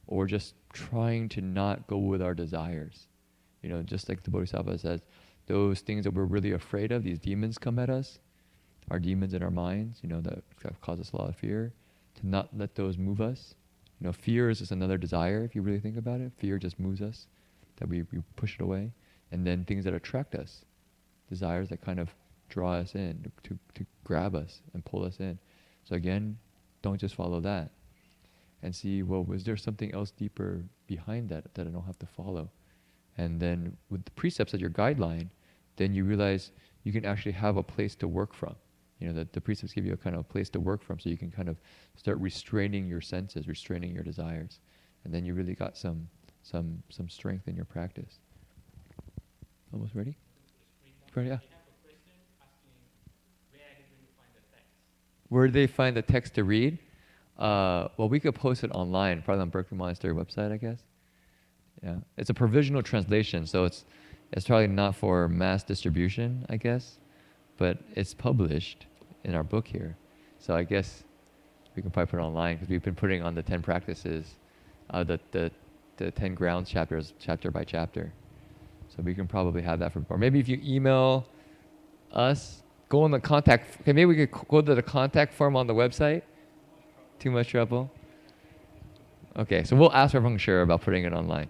or just trying to not go with our desires. You know, just like the Bodhisattva says, those things that we're really afraid of, these demons come at us, our demons in our minds, you know, that cause us a lot of fear, to not let those move us. You know, fear is just another desire, if you really think about it. Fear just moves us, that we push it away. And then things that attract us, desires that kind of draw us in, to grab us and pull us in. So again, don't just follow that. And see, well, was there something else deeper behind that I don't have to follow? And then with the precepts as your guideline, then you realize you can actually have a place to work from. You know, that the precepts give you a kind of place to work from, so you can kind of start restraining your senses, restraining your desires. And then you really got some strength in your practice. Almost ready? Ready? Yeah. Where do they find the text to read? Well, we could post it online, probably on Berkeley Monastery website, I guess. Yeah, it's a provisional translation, so it's probably not for mass distribution, I guess. But it's published in our book here. So I guess we can probably put it online, because we've been putting on the 10 practices, the 10 grounds chapters, chapter by chapter. So we can probably have that or maybe if you email us, go on the contact, okay, maybe we could go to the contact form on the website. Too much trouble? Okay, so we'll ask Reverend Sure about putting it online,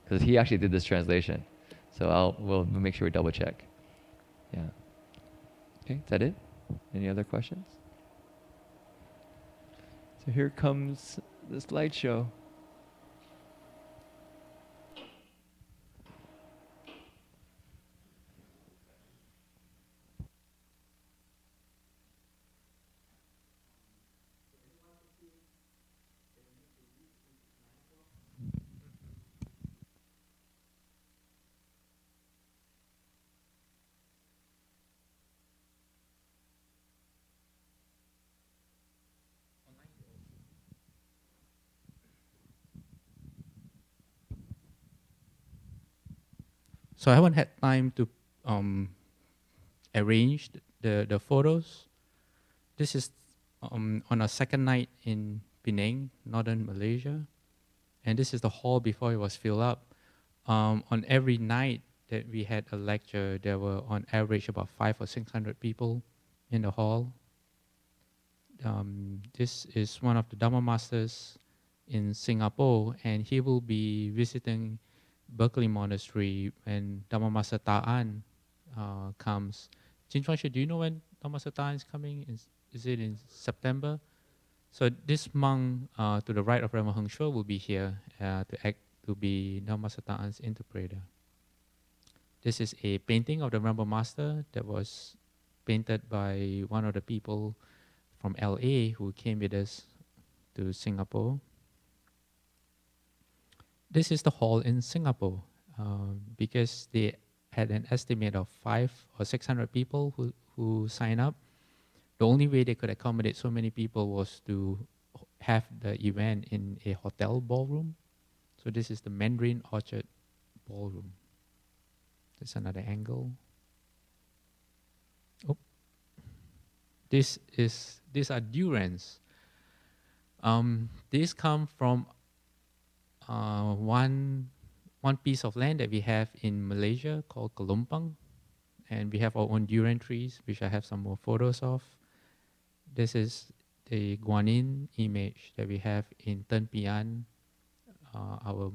because he actually did this translation. So we'll make sure we double check. Yeah. Okay, is that it? Any other questions? So here comes the slideshow. So I haven't had time to arrange the photos. This is on our second night in Penang, northern Malaysia. And this is the hall before it was filled up. On every night that we had a lecture, there were on average about 500 or 600 people in the hall. This is one of the Dhamma Masters in Singapore, and he will be visiting Berkeley Monastery when Dhamma Master Ta'an comes. Jin Chuan, do you know when Dhamma Master Ta'an is coming? Is it in September? So this monk to the right of Reverend Heng Shuo will be here to be Dhamma Master Ta'an's interpreter. This is a painting of the Rinpoche Master that was painted by one of the people from LA who came with us to Singapore. This is the hall in Singapore because the had an estimate of 500 or 600 people who sign up. The only way they could accommodate so many people was to have the event in a hotel ballroom. So this is the Mandarin Orchard Ballroom. There's another angle. Oh, these are durians. These come from one piece of land that we have in Malaysia called Kelumpang, and we have our own durian trees, which I have some more photos of. This is the Guanin image that we have in Tenpian, our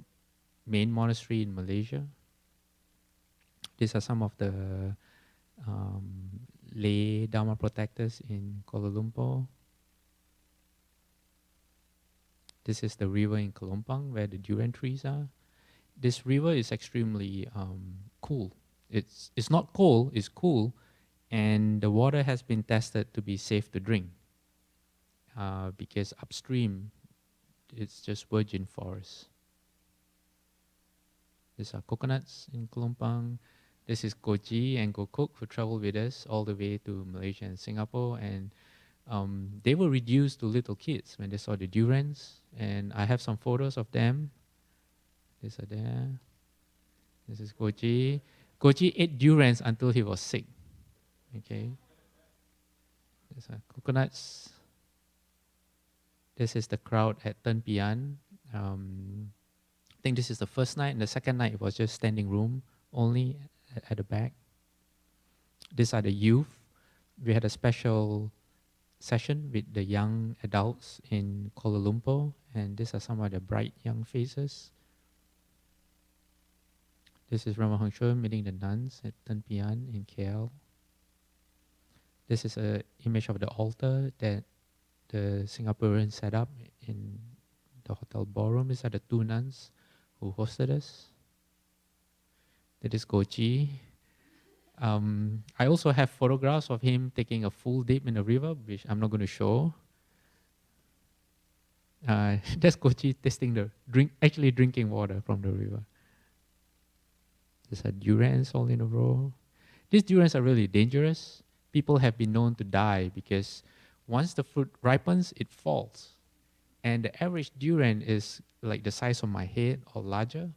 main monastery in Malaysia. These are some of the lay Dharma protectors in Kuala Lumpur. This is the river in Kelumpang where the durian trees are. This river is extremely cool. It's not cold, it's cool, and the water has been tested to be safe to drink because upstream it's just virgin forest. These are coconuts in Kelumpang. This is Koji and Gokuk who traveled with us all the way to Malaysia and Singapore, and they were reduced to little kids when they saw the durians, and I have some photos of them. These are there. This is Koji. Koji ate durians until he was sick. Okay. These are coconuts. This is the crowd at Tenpian. I think this is the first night, and the second night it was just standing room only at the back. These are the youth. We had a special session with the young adults in Kuala Lumpur, and these are some of the bright young faces. This is Rama Hang Shui meeting the nuns at Tenpian in KL. This is an image of the altar that the Singaporeans set up in the hotel ballroom. These are the two nuns who hosted us. That is Gochi. I also have photographs of him taking a full dip in the river, which I'm not going to show. That's Gochi tasting actually drinking water from the river. These are durians all in a row. These durians are really dangerous. People have been known to die because once the fruit ripens, it falls. And the average durian is like the size of my head or larger.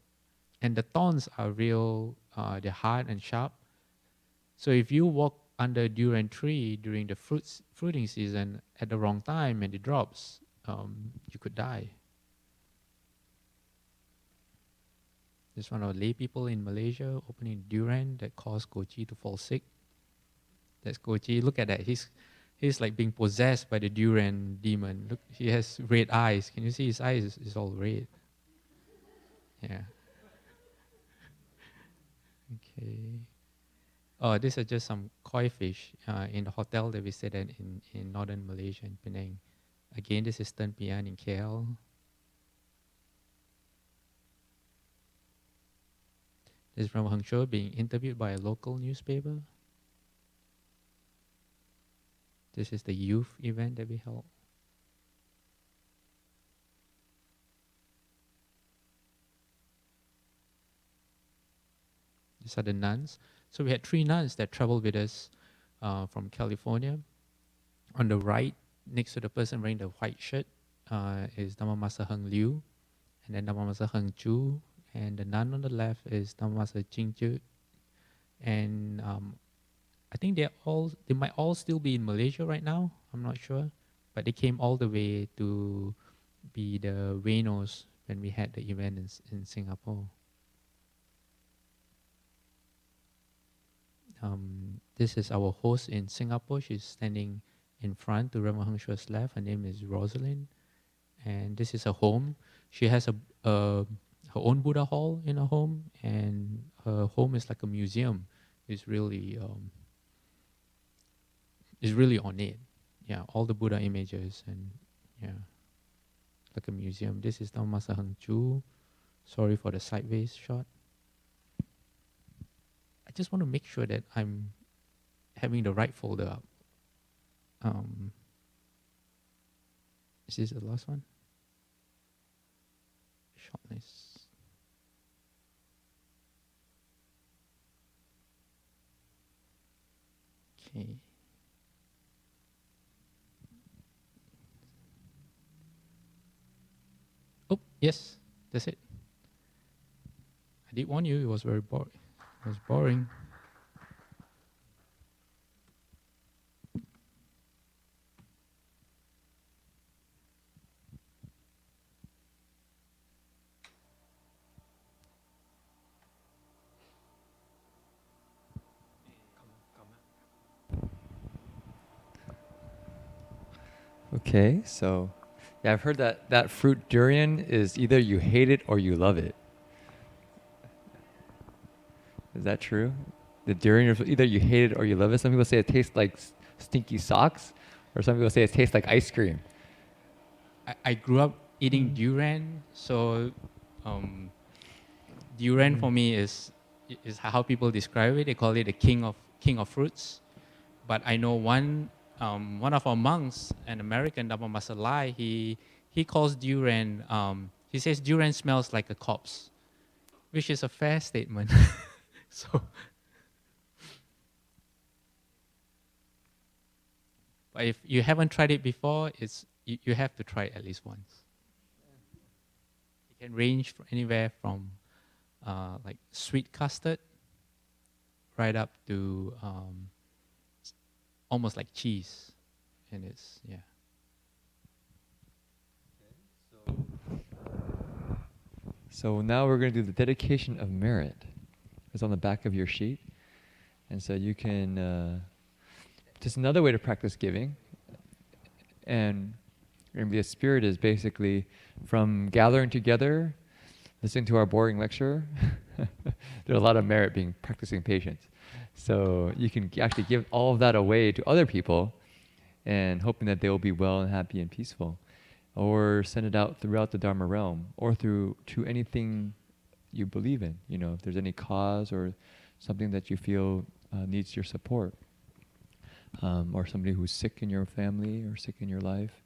And the thorns are real, they're hard and sharp. So if you walk under a durian tree during the fruiting season at the wrong time and it drops, you could die. There's one of the lay people in Malaysia opening durian that caused Kochi to fall sick. That's Kochi. Look at that. He's like being possessed by the durian demon. Look, he has red eyes. Can you see his eyes is all red? Yeah. Okay. Oh, these are just some koi fish in the hotel that we stayed at in northern Malaysia, in Penang. Again, this is Tenpian in KL. This is from Hangzhou being interviewed by a local newspaper. This is the youth event that we held. These are the nuns. So we had 3 nuns that traveled with us from California. On the right, next to the person wearing the white shirt, is Dhamma Master Heng Liu, and then Dhamma Master Heng Chu, and the nun on the left is Dhamma Master Ching Chu. And I think they might all still be in Malaysia right now. I'm not sure, but they came all the way to be the Venos when we had the event in Singapore. This is our host in Singapore. She's standing in front to Rama Heng Shua's left. Her name is Rosalind, and this is her home. She has her own Buddha hall in her home, and her home is like a museum. It's really ornate. Yeah, all the Buddha images, and yeah, like a museum. This is Dhamma Master Heng Chu. Sorry for the sideways shot. I just want to make sure that I'm having the right folder up. Is this the last one? Short list. Okay. Oh, yes, that's it. I did warn you, it was very boring. It was boring. Okay, so yeah, I've heard that that fruit durian is either you hate it or you love it. Is that true? The durian is either you hate it or you love it. Some people say it tastes like stinky socks, or some people say it tastes like ice cream. I grew up eating durian, so durian for me is how people describe it. They call it the king of fruits. But I know one of our monks, an American Dhamma Masalai, he calls durian. He says durian smells like a corpse, which is a fair statement. So, but if you haven't tried it before, you have to try it at least once. It can range from anywhere from like sweet custard right up to almost like cheese, and it's yeah. So now we're going to do the dedication of merit. It's on the back of your sheet, and so you can just another way to practice giving. And the spirit is basically from gathering together, listening to our boring lecture. There's a lot of merit being practicing patience. So you can actually give all of that away to other people and hoping that they will be well and happy and peaceful. Or send it out throughout the Dharma realm or to anything you believe in. You know, if there's any cause or something that you feel needs your support. Or somebody who's sick in your family or sick in your life,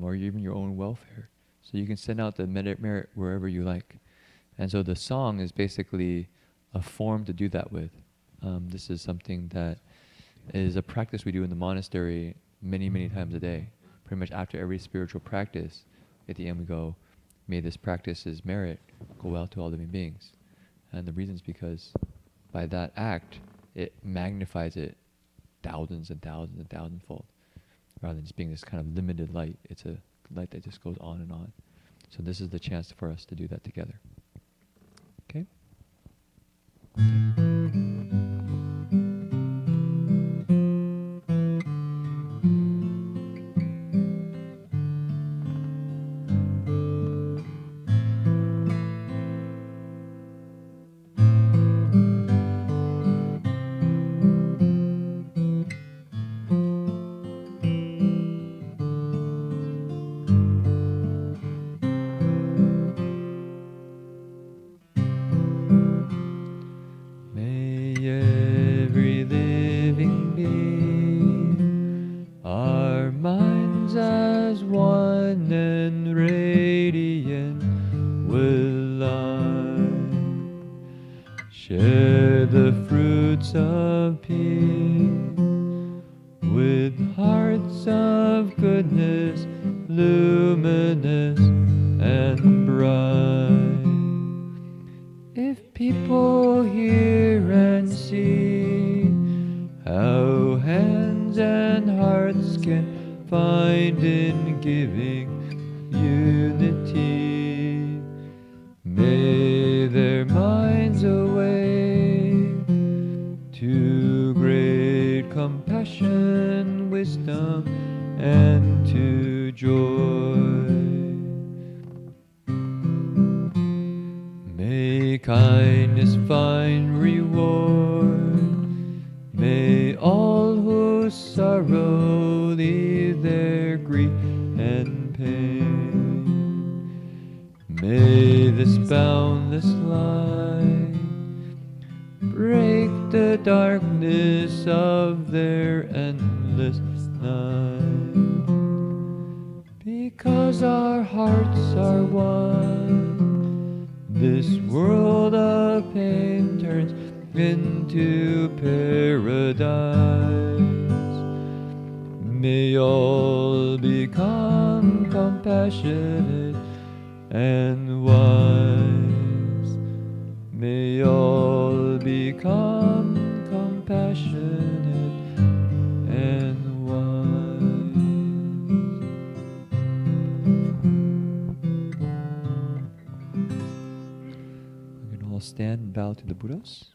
or even your own welfare. So you can send out the merit wherever you like. And so the song is basically a form to do that with. This is something that is a practice we do in the monastery many, many times a day. Pretty much after every spiritual practice, at the end we go, may this practice's merit go out to all living beings. And the reason is because by that act, it magnifies it thousands and thousands and thousandfold. Rather than just being this kind of limited light, it's a light that just goes on and on. So this is the chance for us to do that together. Okay? Share the fruits of peace with hearts of goodness, luminous and bright. If people hear and see how hands and hearts can find in giving unity, may their minds awake to great compassion, wisdom, and to joy. May kindness find reward. May all who sorrow leave their grief and pain. May this boundless light break the darkness of their endless night. Because our hearts are one, this world of pain turns into paradise. May all become compassionate and wise. May all become compassionate and wise. We can all stand and bow to the Buddhas.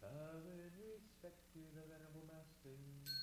Bow in respect to the Venerable Master.